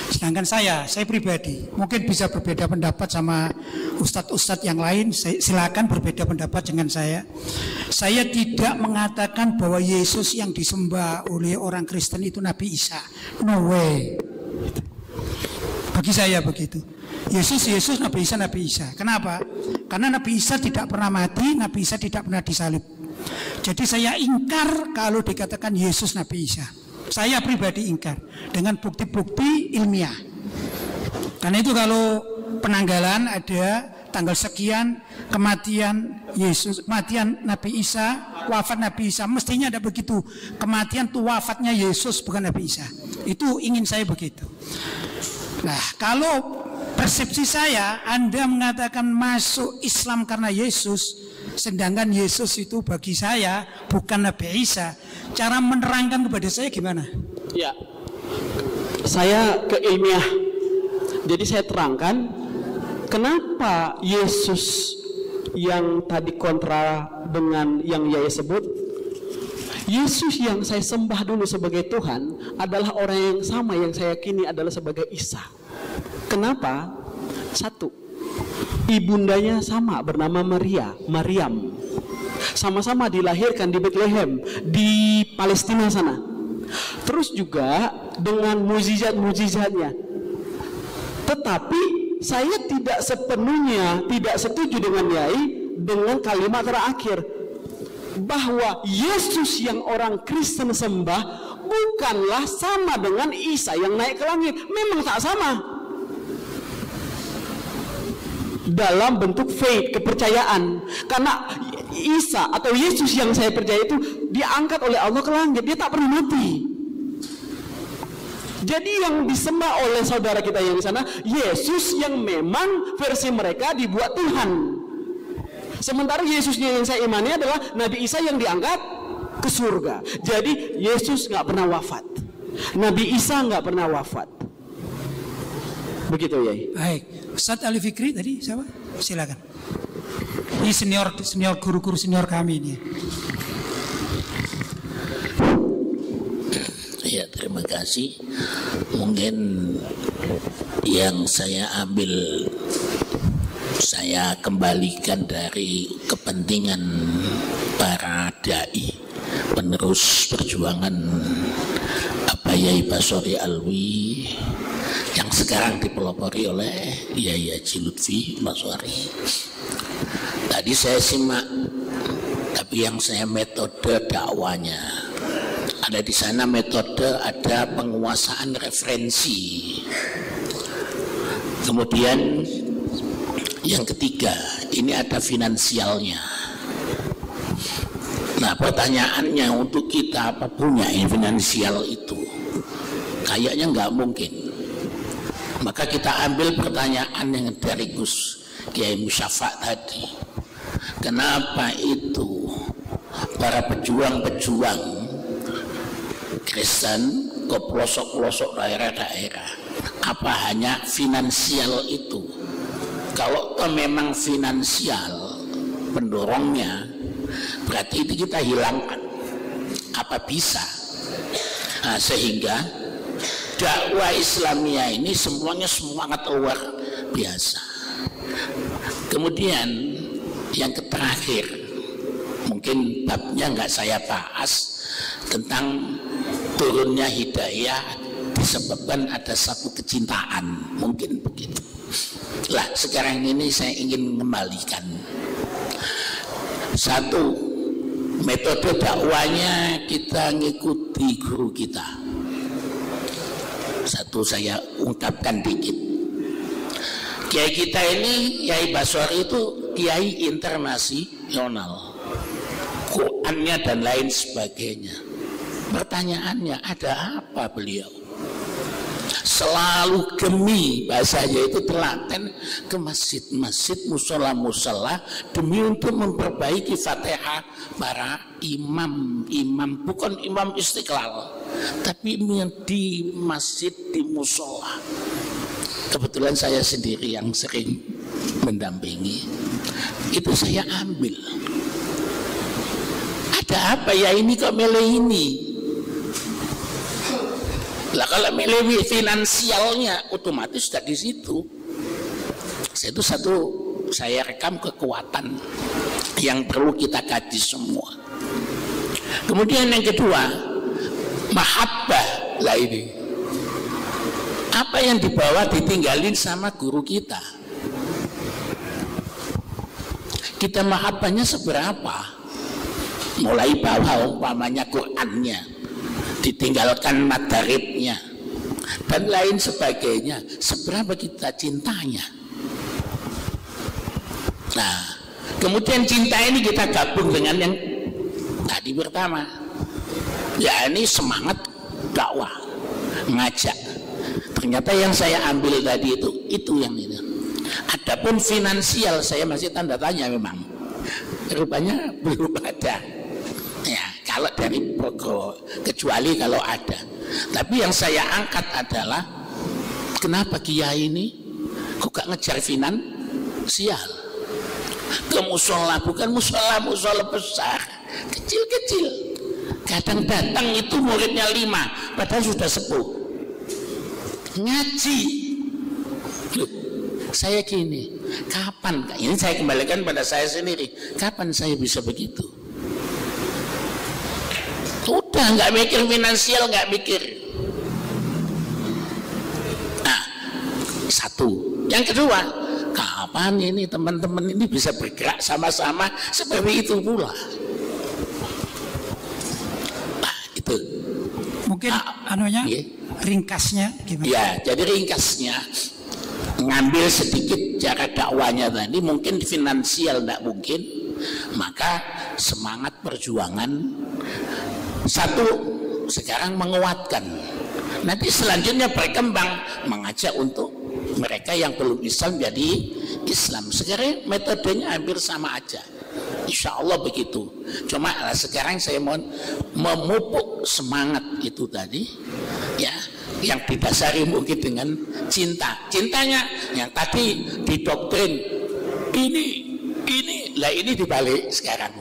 Sedangkan saya pribadi mungkin bisa berbeda pendapat sama ustadz-ustadz yang lain. Silakan berbeda pendapat dengan saya. Saya tidak mengatakan bahwa Yesus yang disembah oleh orang Kristen itu Nabi Isa. No way. Bagi saya begitu. Yesus, Nabi Isa. Kenapa? Karena Nabi Isa tidak pernah mati, Nabi Isa tidak pernah disalib. Jadi saya ingkar kalau dikatakan Yesus Nabi Isa. Saya pribadi ingkar dengan bukti-bukti ilmiah. Karena itu kalau penanggalan ada tanggal sekian kematian Yesus, kematian Nabi Isa, wafat Nabi Isa, mestinya ada begitu. Kematian itu wafatnya Yesus bukan Nabi Isa. Itu ingin saya begitu. Nah, kalau persepsi saya, Anda mengatakan masuk Islam karena Yesus, sedangkan Yesus itu bagi saya bukan Nabi Isa. Cara menerangkan kepada saya gimana? Ya, saya ke ilmiah. Jadi saya terangkan kenapa Yesus yang tadi kontra dengan yang Yaya sebut. Yesus yang saya sembah dulu sebagai Tuhan adalah orang yang sama yang saya yakini adalah sebagai Isa. Kenapa? Satu, ibundanya sama bernama Maryam. Sama-sama dilahirkan di Bethlehem di Palestina sana. Terus juga dengan mukjizat-mukjizatnya. Tetapi saya tidak sepenuhnya tidak setuju dengan Yai dengan kalimat terakhir bahwa Yesus yang orang Kristen sembah bukanlah sama dengan Isa yang naik ke langit. Memang tak sama. Dalam bentuk faith, kepercayaan. Karena Isa atau Yesus yang saya percaya itu diangkat oleh Allah ke langit, dia tak pernah mati. Jadi yang disembah oleh saudara kita yang di sana Yesus yang memang versi mereka dibuat Tuhan. Sementara Yesusnya yang saya imani adalah Nabi Isa yang diangkat ke surga. Jadi Yesus nggak pernah wafat, Nabi Isa nggak pernah wafat. Begitu ya. Baik, Ustadz Ali Fikri tadi siapa? Silakan. Ini senior guru-guru senior kami ini. Ya, terima kasih. Mungkin yang saya ambil, saya kembalikan dari kepentingan para dai penerus perjuangan Yai Basori Alwi yang sekarang dipelopori oleh Yai Haji Lutfi Basori. Tadi saya simak, tapi yang saya metode dakwanya ada di sana, metode ada penguasaan referensi, kemudian Yang ketiga, ini ada finansialnya. Nah, pertanyaannya untuk kita, apa punya finansial itu? Kayaknya nggak mungkin. Maka kita ambil pertanyaan yang dari Gus Kiai Musyafa tadi. Kenapa itu para pejuang-pejuang Kristen ke pelosok-pelosok daerah-daerah, apa hanya finansial itu? Kalau memang finansial pendorongnya, berarti itu kita hilangkan. Apa bisa? Nah, sehingga dakwah Islamiyah ini semuanya semangat luar biasa. Kemudian yang terakhir, mungkin babnya nggak saya bahas, tentang turunnya hidayah disebabkan ada satu kecintaan, mungkin begitu. Lah sekarang ini saya ingin mengembalikan satu metode dakwanya, kita ngikuti guru kita. Satu saya ungkapkan dikit. Kiai kita ini, Kiai Baswari itu kiai internasional, Qurannya dan lain sebagainya. Pertanyaannya, ada apa beliau? Selalu gemi, bahasanya itu telaten ke masjid-masjid, musola-musola, demi untuk memperbaiki Fatihah para imam-imam, bukan imam Istiqlal, tapi di masjid, di musola. Kebetulan saya sendiri yang sering mendampingi, itu saya ambil. Ada apa ya ini kok milih ini? Lah kalau milih finansialnya otomatis sudah di situ. Itu satu saya rekam kekuatan yang perlu kita kaji semua. Kemudian yang kedua, mahabbah lah ini. Apa yang dibawa ditinggalin sama guru kita? Kita mahabbahnya seberapa? Mulai bawah umpamanya Qur'annya, ditinggalkan madaribnya dan lain sebagainya. Seberapa kita cintanya? Nah, kemudian cinta ini kita gabung dengan yang tadi pertama, ya ini semangat dakwah, ngajak. Ternyata yang saya ambil tadi itu yang itu. Adapun finansial saya masih tanda tanya memang. Rupanya belum ada. Ya, kalau dari Bogor, kecuali kalau ada. Tapi yang saya angkat adalah kenapa kiai ini kok gak ngejar finansial? Ke musola, bukan musola besar, kecil-kecil. Kadang datang itu muridnya 5, padahal sudah sepuh. Ngaji. Loh, saya gini, kapan? Ini saya kembalikan pada saya sendiri. Kapan saya bisa begitu? Udah nggak mikir finansial, nggak mikir. Nah, satu. Yang kedua, kapan ini teman-teman ini bisa bergerak sama-sama seperti itu pula? Nah, itu. Mungkin anunya, ringkasnya gimana? Ya, jadi ringkasnya ngambil sedikit cara dakwanya tadi, mungkin finansial tidak mungkin, maka semangat perjuangan satu sekarang menguatkan, nanti selanjutnya berkembang mengajak untuk mereka yang belum Islam jadi Islam. Sekarang metodenya hampir sama aja, insya Allah begitu. Cuma sekarang saya mau memupuk semangat itu tadi, ya, yang didasari mungkin dengan cinta. Cintanya yang tadi didoktrin ini lah, ini dibalik sekarang.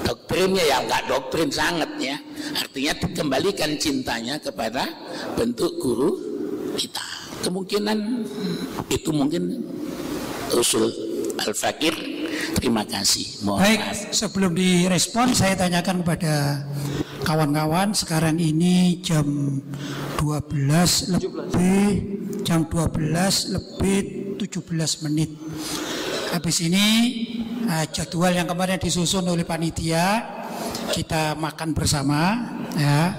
Doktrinnya ya nggak doktrin sangat ya, artinya dikembalikan cintanya kepada bentuk guru kita. Kemungkinan itu mungkin usul Al-Fakir. Terima kasih. Baik, sebelum direspon saya tanyakan kepada kawan-kawan, sekarang ini jam 12 lebih 17 menit. Habis ini jadwal yang kemarin disusun oleh panitia, kita makan bersama ya,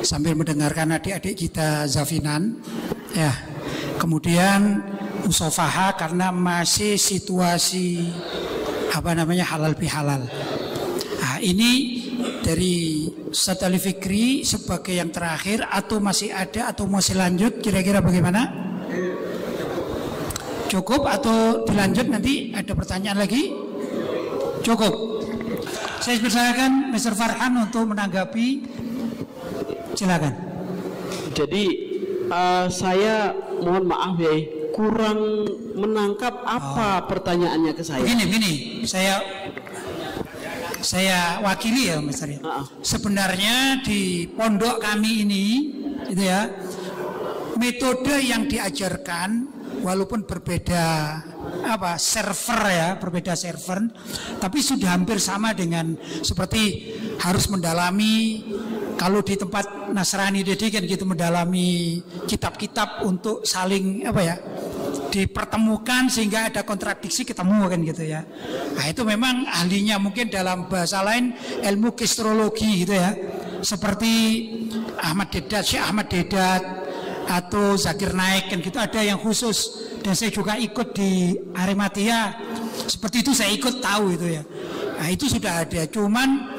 sambil mendengarkan adik-adik kita Zafinan ya. Kemudian musafaha karena masih situasi halal bihalal. Nah, ini dari Ustaz Ali Fikri sebagai yang terakhir, atau masih ada atau masih lanjut, kira-kira bagaimana? Cukup atau dilanjut nanti ada pertanyaan lagi? Cukup. Saya persilakan Mr. Farhan untuk menanggapi. Silakan. Jadi saya mohon maaf ya, kurang menangkap apa pertanyaannya ke saya. Begini, saya wakili ya Mas Arya. Sebenarnya di pondok kami ini, itu ya, metode yang diajarkan walaupun berbeda server ya, berbeda server, tapi sudah hampir sama dengan seperti harus mendalami. Kalau di tempat Nasrani jadi kan gitu, mendalami kitab-kitab untuk saling dipertemukan sehingga ada kontradiksi ketemu kan gitu ya. Nah itu memang ahlinya, mungkin dalam bahasa lain ilmu kistrologi gitu ya, seperti Syekh Ahmad Dedat atau Zakir Naik kan gitu, ada yang khusus. Dan saya juga ikut di Arimatia, seperti itu saya ikut tahu itu ya. Nah itu sudah ada, cuman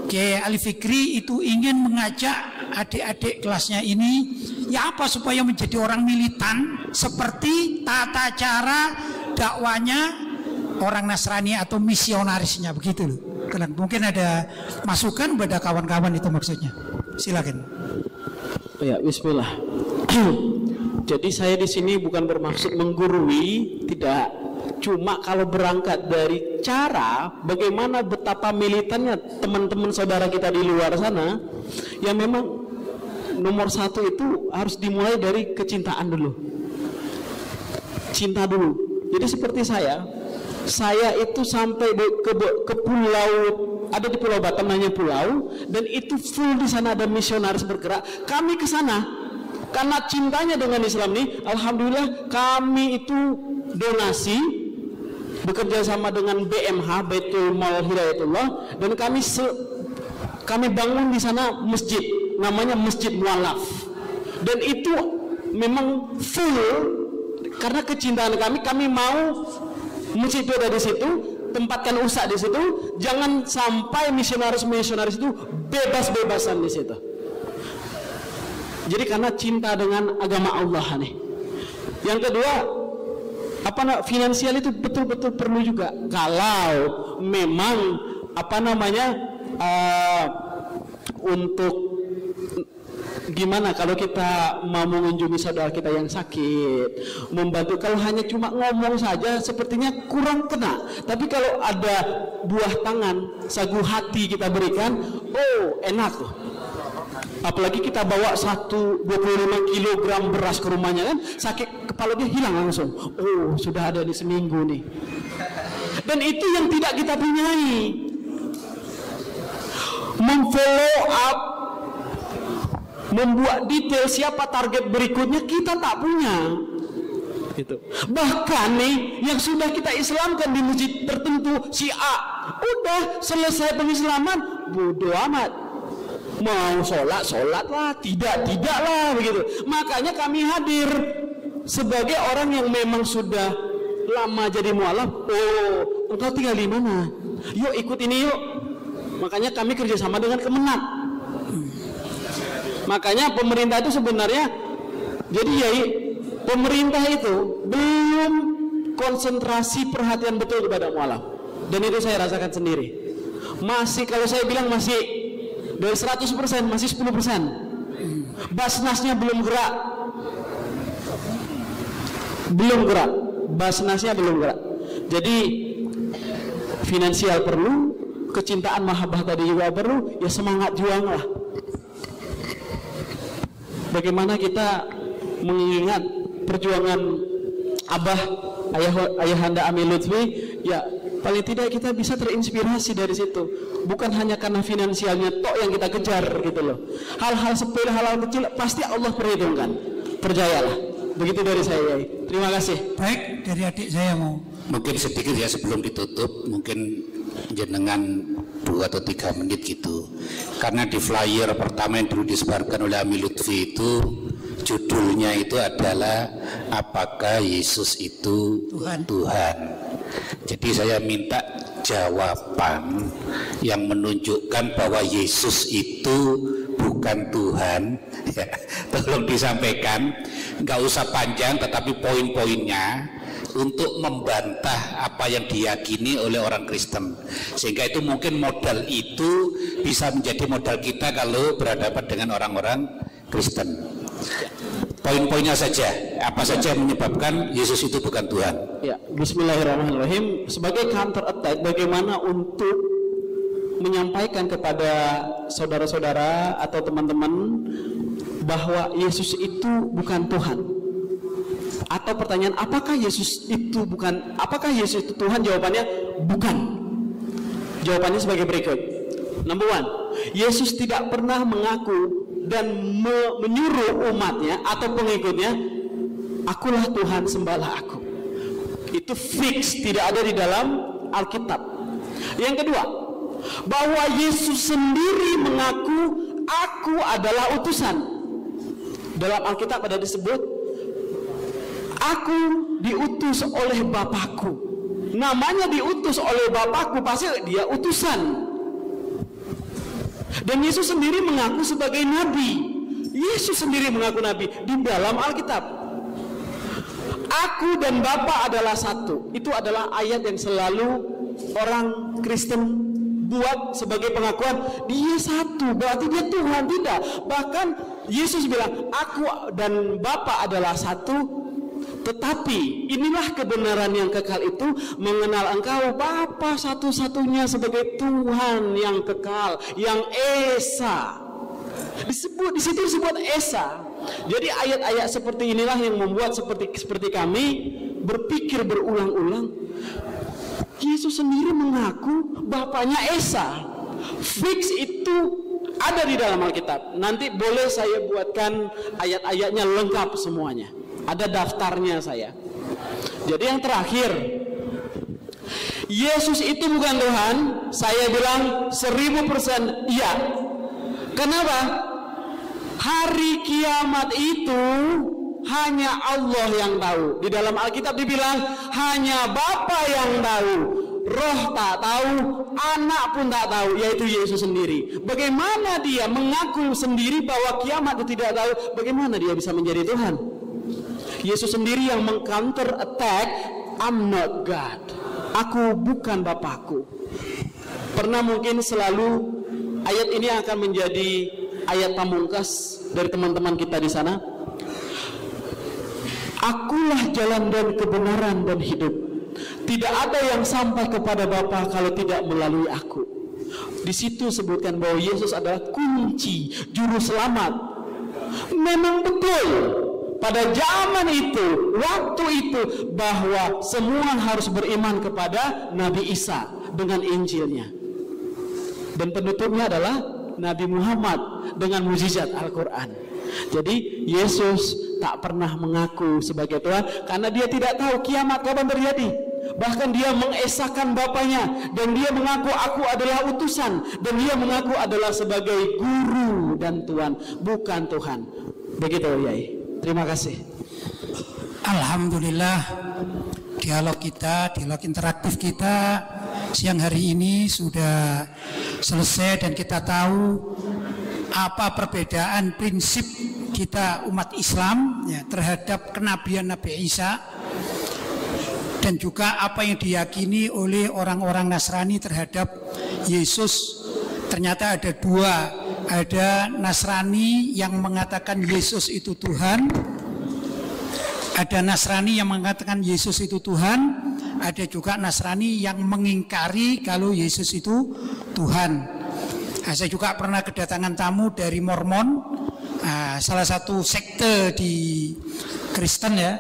Kiai Ali Fikri itu ingin mengajak adik-adik kelasnya ini ya supaya menjadi orang militan seperti tata cara dakwanya orang Nasrani atau misionarisnya, begitu loh. Mungkin ada masukan pada kawan-kawan itu maksudnya. Silakan. Ya, bismillah. Jadi saya di sini bukan bermaksud menggurui, tidak. Cuma kalau berangkat dari cara bagaimana betapa militannya teman-teman saudara kita di luar sana, yang memang nomor satu itu harus dimulai dari kecintaan dulu. Cinta dulu. Jadi seperti saya itu sampai ke pulau, ada di Pulau Batam namanya pulau, dan itu full di sana ada misionaris bergerak. Kami ke sana karena cintanya dengan Islam ini, alhamdulillah kami itu donasi bekerja sama dengan BMH Baitul Mal Hidayatullah, dan kami bangun di sana masjid namanya Masjid Mualaf, dan itu memang full karena kecintaan kami mau masjid itu ada di situ, tempatkan usaha di situ, jangan sampai misionaris itu bebas-bebasan di situ. Jadi karena cinta dengan agama Allah nih. Yang kedua, finansial itu betul-betul perlu juga. Kalau memang untuk gimana kalau kita mau mengunjungi saudara kita yang sakit, membantu, kalau hanya cuma ngomong saja sepertinya kurang kena. Tapi kalau ada buah tangan, sagu hati kita berikan, enak tuh. Apalagi kita bawa 25 kilogram beras ke rumahnya kan, sakit kepala dia hilang langsung. Sudah ada di seminggu nih. Dan itu yang tidak kita punyai. Memfollow up, membuat detail siapa target berikutnya, kita tak punya. Gitu. Bahkan nih yang sudah kita Islamkan di masjid tertentu, si A udah selesai pengislaman, bodoh amat. Mau sholat lah, tidak lah begitu. Makanya kami hadir sebagai orang yang memang sudah lama jadi mualaf. Engkau tinggal di mana? Yuk ikut ini yuk. Makanya kami kerjasama dengan Kemenat. Makanya pemerintah itu sebenarnya, jadi ya pemerintah itu belum konsentrasi perhatian betul kepada mualaf. Dan itu saya rasakan sendiri. Masih, kalau saya bilang masih dari 100% masih 10%. Basnasnya belum gerak. Basnasnya belum gerak. Jadi finansial perlu, kecintaan mahabbah tadi juga perlu, ya semangat juang lah. Bagaimana kita mengingat perjuangan Abah Ayahanda Ami Lutfi, ya paling tidak kita bisa terinspirasi dari situ. Bukan hanya karena finansialnya tok yang kita kejar gitu loh. Hal-hal sepele, hal-hal kecil pasti Allah perhitungkan. Percayalah. Begitu dari saya. Terima kasih. Baik, dari adik saya mau. Mungkin sedikit ya sebelum ditutup, mungkin jenengan 2 atau 3 menit gitu. Karena di flyer pertama yang dulu disebarkan oleh Ami Lutfi itu Judulnya itu adalah apakah Yesus itu Tuhan. Jadi saya minta jawaban yang menunjukkan bahwa Yesus itu bukan Tuhan. Ya, tolong disampaikan, nggak usah panjang tetapi poin-poinnya untuk membantah apa yang diyakini oleh orang Kristen, sehingga itu mungkin modal itu bisa menjadi modal kita kalau berhadapan dengan orang-orang Kristen. Poin-poinnya saja, apa saja yang menyebabkan Yesus itu bukan Tuhan. Ya, Bismillahirrahmanirrahim. Sebagai counter attack, bagaimana untuk menyampaikan kepada saudara-saudara atau teman-teman bahwa Yesus itu bukan Tuhan. Atau pertanyaan, apakah Yesus itu Tuhan? Jawabannya bukan. Jawabannya sebagai berikut. Number one, Yesus tidak pernah mengaku dan menyuruh umatnya atau pengikutnya, akulah Tuhan, sembahlah aku. Itu fix, tidak ada di dalam Alkitab. Yang kedua, bahwa Yesus sendiri mengaku aku adalah utusan. Dalam Alkitab ada disebut, aku diutus oleh Bapakku. Namanya diutus oleh Bapakku, pasti dia utusan. Dan Yesus sendiri mengaku sebagai nabi. Yesus sendiri mengaku nabi di dalam Alkitab. Aku dan Bapa adalah satu. Itu adalah ayat yang selalu orang Kristen buat sebagai pengakuan. Dia satu, berarti dia Tuhan. Tidak. Bahkan Yesus bilang, aku dan Bapa adalah satu. Tetapi inilah kebenaran yang kekal itu, mengenal engkau Bapa satu-satunya sebagai Tuhan yang kekal, yang Esa. Di situ disebut Esa. Jadi ayat-ayat seperti inilah yang membuat seperti kami berpikir berulang-ulang. Yesus sendiri mengaku Bapaknya Esa. Fix itu ada di dalam Alkitab. Nanti boleh saya buatkan ayat-ayatnya lengkap semuanya. Ada daftarnya saya. Jadi yang terakhir, Yesus itu bukan Tuhan. Saya bilang 1000% iya. Kenapa? Hari kiamat itu hanya Allah yang tahu. Di dalam Alkitab dibilang hanya Bapa yang tahu. Roh tak tahu, anak pun tak tahu, yaitu Yesus sendiri. Bagaimana dia mengaku sendiri bahwa kiamat itu tidak tahu? Bagaimana dia bisa menjadi Tuhan? Yesus sendiri yang meng-counter attack, I'm not God. Aku bukan Bapakku. Pernah mungkin selalu ayat ini akan menjadi ayat pamungkas dari teman-teman kita di sana. Akulah jalan dan kebenaran dan hidup. Tidak ada yang sampai kepada Bapa kalau tidak melalui aku. Di situ sebutkan bahwa Yesus adalah kunci juru selamat. Memang betul. Pada zaman itu, waktu itu, bahwa semua harus beriman kepada Nabi Isa dengan Injilnya. Dan penutupnya adalah Nabi Muhammad dengan mukjizat Al-Quran. Jadi Yesus tak pernah mengaku sebagai Tuhan karena dia tidak tahu kiamat kapan terjadi. Bahkan dia mengesahkan Bapaknya dan dia mengaku aku adalah utusan dan dia mengaku adalah sebagai guru dan Tuhan, bukan Tuhan. Begitu Yai. Terima kasih. Alhamdulillah, dialog interaktif kita siang hari ini sudah selesai dan kita tahu apa perbedaan prinsip kita umat Islam ya, terhadap kenabian Nabi Isa, dan juga apa yang diyakini oleh orang-orang Nasrani terhadap Yesus. Ternyata ada dua. Ada Nasrani yang mengatakan Yesus itu Tuhan. Ada Nasrani yang mengatakan Yesus itu Tuhan. Ada juga Nasrani yang mengingkari kalau Yesus itu Tuhan. Nah, saya juga pernah kedatangan tamu dari Mormon, salah satu sekte di Kristen ya.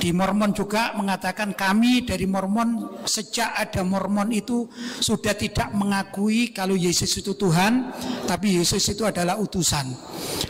Di Mormon juga mengatakan kami dari Mormon sejak ada Mormon itu sudah tidak mengakui kalau Yesus itu Tuhan, tapi Yesus itu adalah utusan.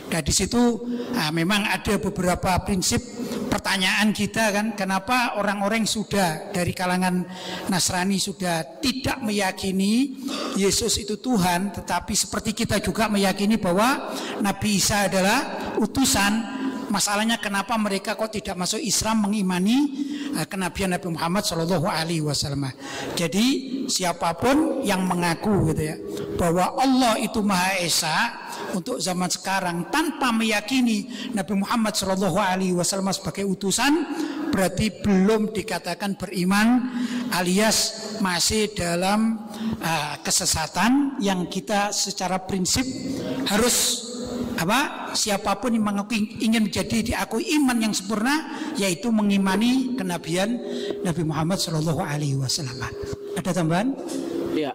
Nah di situ memang ada beberapa prinsip pertanyaan kita kan, kenapa orang-orang sudah dari kalangan Nasrani sudah tidak meyakini Yesus itu Tuhan, tetapi seperti kita juga meyakini bahwa Nabi Isa adalah utusan. masalahnya kenapa mereka kok tidak masuk Islam mengimani kenabian Nabi Muhammad Shallallahu Alaihi Wasallam. Jadi siapapun yang mengaku gitu ya bahwa Allah itu Maha Esa untuk zaman sekarang tanpa meyakini Nabi Muhammad Shallallahu Alaihi Wasallam sebagai utusan, berarti belum dikatakan beriman, alias masih dalam kesesatan yang kita secara prinsip harus siapapun yang mengaku ingin menjadi diakui iman yang sempurna, yaitu mengimani kenabian Nabi Muhammad Shallallahu Alaihi Wasallam. Ada tambahan? Ya,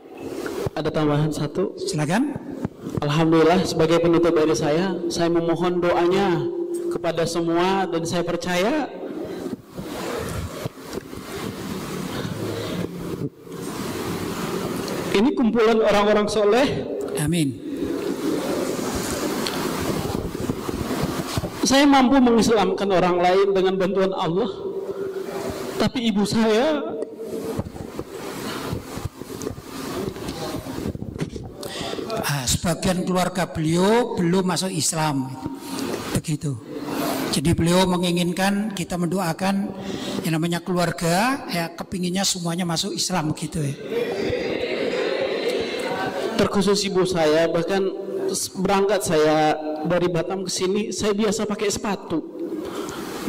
ada tambahan satu. Silakan. Alhamdulillah, sebagai penutup dari saya memohon doanya kepada semua, dan saya percaya ini kumpulan orang-orang soleh. Amin. Saya mampu mengislamkan orang lain dengan bantuan Allah, tapi ibu saya sebagian keluarga beliau belum masuk Islam, begitu. Jadi beliau menginginkan kita mendoakan yang namanya keluarga, ya kepinginnya semuanya masuk Islam, begitu ya. Terkhusus ibu saya, bahkan berangkat saya dari Batam ke sini, saya biasa pakai sepatu.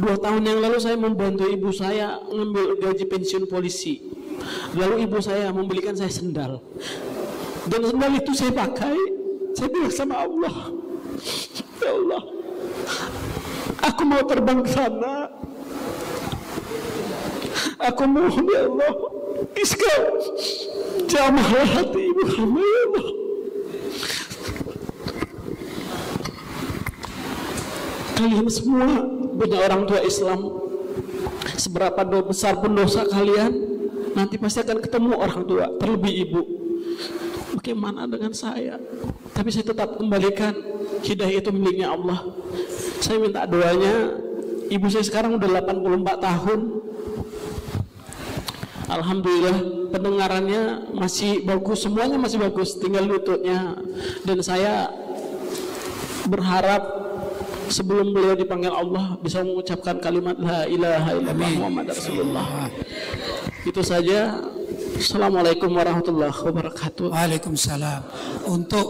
2 tahun yang lalu saya membantu ibu saya ngambil gaji pensiun polisi. Lalu ibu saya membelikan saya sendal. Dan sendal itu saya pakai. Saya bilang sama Allah, ya Allah, aku mau terbang ke sana. Aku mohon ya Allah, Iskal jamahlah hati ibu hamba ya Allah. Kalian semua punya orang tua Islam. Seberapa besar pun dosa kalian, nanti pasti akan ketemu orang tua, terlebih ibu. Bagaimana dengan saya? Tapi saya tetap kembalikan hidayah itu miliknya Allah. Saya minta doanya. Ibu saya sekarang udah 84 tahun. Alhamdulillah pendengarannya masih bagus, semuanya masih bagus, tinggal lututnya. Dan saya berharap sebelum beliau dipanggil Allah bisa mengucapkan kalimat la ilaha illallah Muhammad Rasulullah. Itu saja. Assalamualaikum warahmatullahi wabarakatuh. Waalaikumsalam. Untuk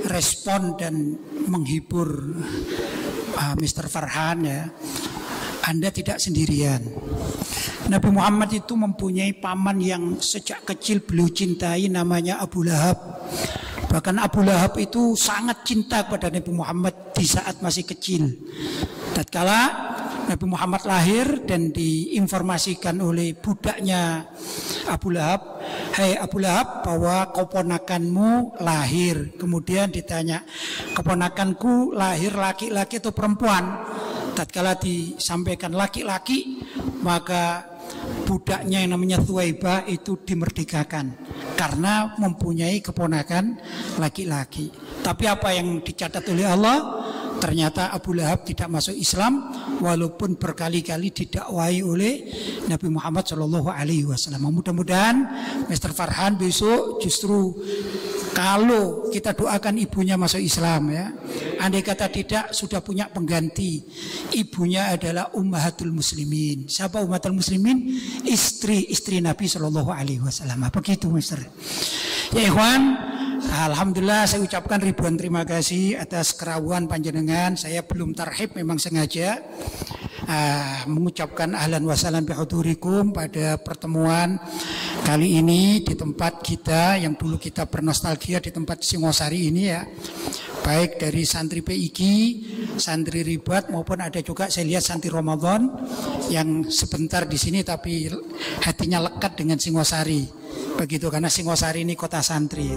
respon dan menghibur Mr. Farhan ya, Anda tidak sendirian. Nabi Muhammad itu mempunyai paman yang sejak kecil beliau cintai, namanya Abu Lahab. Bahkan Abu Lahab itu sangat cinta kepada Nabi Muhammad di saat masih kecil. Tatkala Nabi Muhammad lahir dan diinformasikan oleh budaknya Abu Lahab, "Hai Abu Lahab, bahwa keponakanmu lahir." Kemudian ditanya, "Keponakanku lahir laki-laki atau perempuan?" Tatkala disampaikan laki-laki, maka budaknya yang namanya Thuwaibah itu dimerdekakan karena mempunyai keponakan laki-laki. Tapi apa yang dicatat oleh Allah, ternyata Abu Lahab tidak masuk Islam walaupun berkali-kali didakwahi oleh Nabi Muhammad SAW. Mudah-mudahan Mr. Farhan besok justru kalau kita doakan ibunya masuk Islam ya. Andai kata tidak, sudah punya pengganti. Ibunya adalah Ummahatul Muslimin. Siapa Ummahatul Muslimin? Istri Nabi SAW. Begitu, Mister. Ya ikhwan, alhamdulillah saya ucapkan ribuan terima kasih atas kerawuan panjenengan. Saya belum tarhib, memang sengaja mengucapkan ahlan wa salam bihudurikum pada pertemuan kali ini di tempat kita yang dulu kita bernostalgia di tempat Singosari ini ya. Baik dari santri PIG, santri Ribat maupun ada juga saya lihat santri Ramadan yang sebentar di sini tapi hatinya lekat dengan Singosari. Begitu karena Singosari ini kota santri.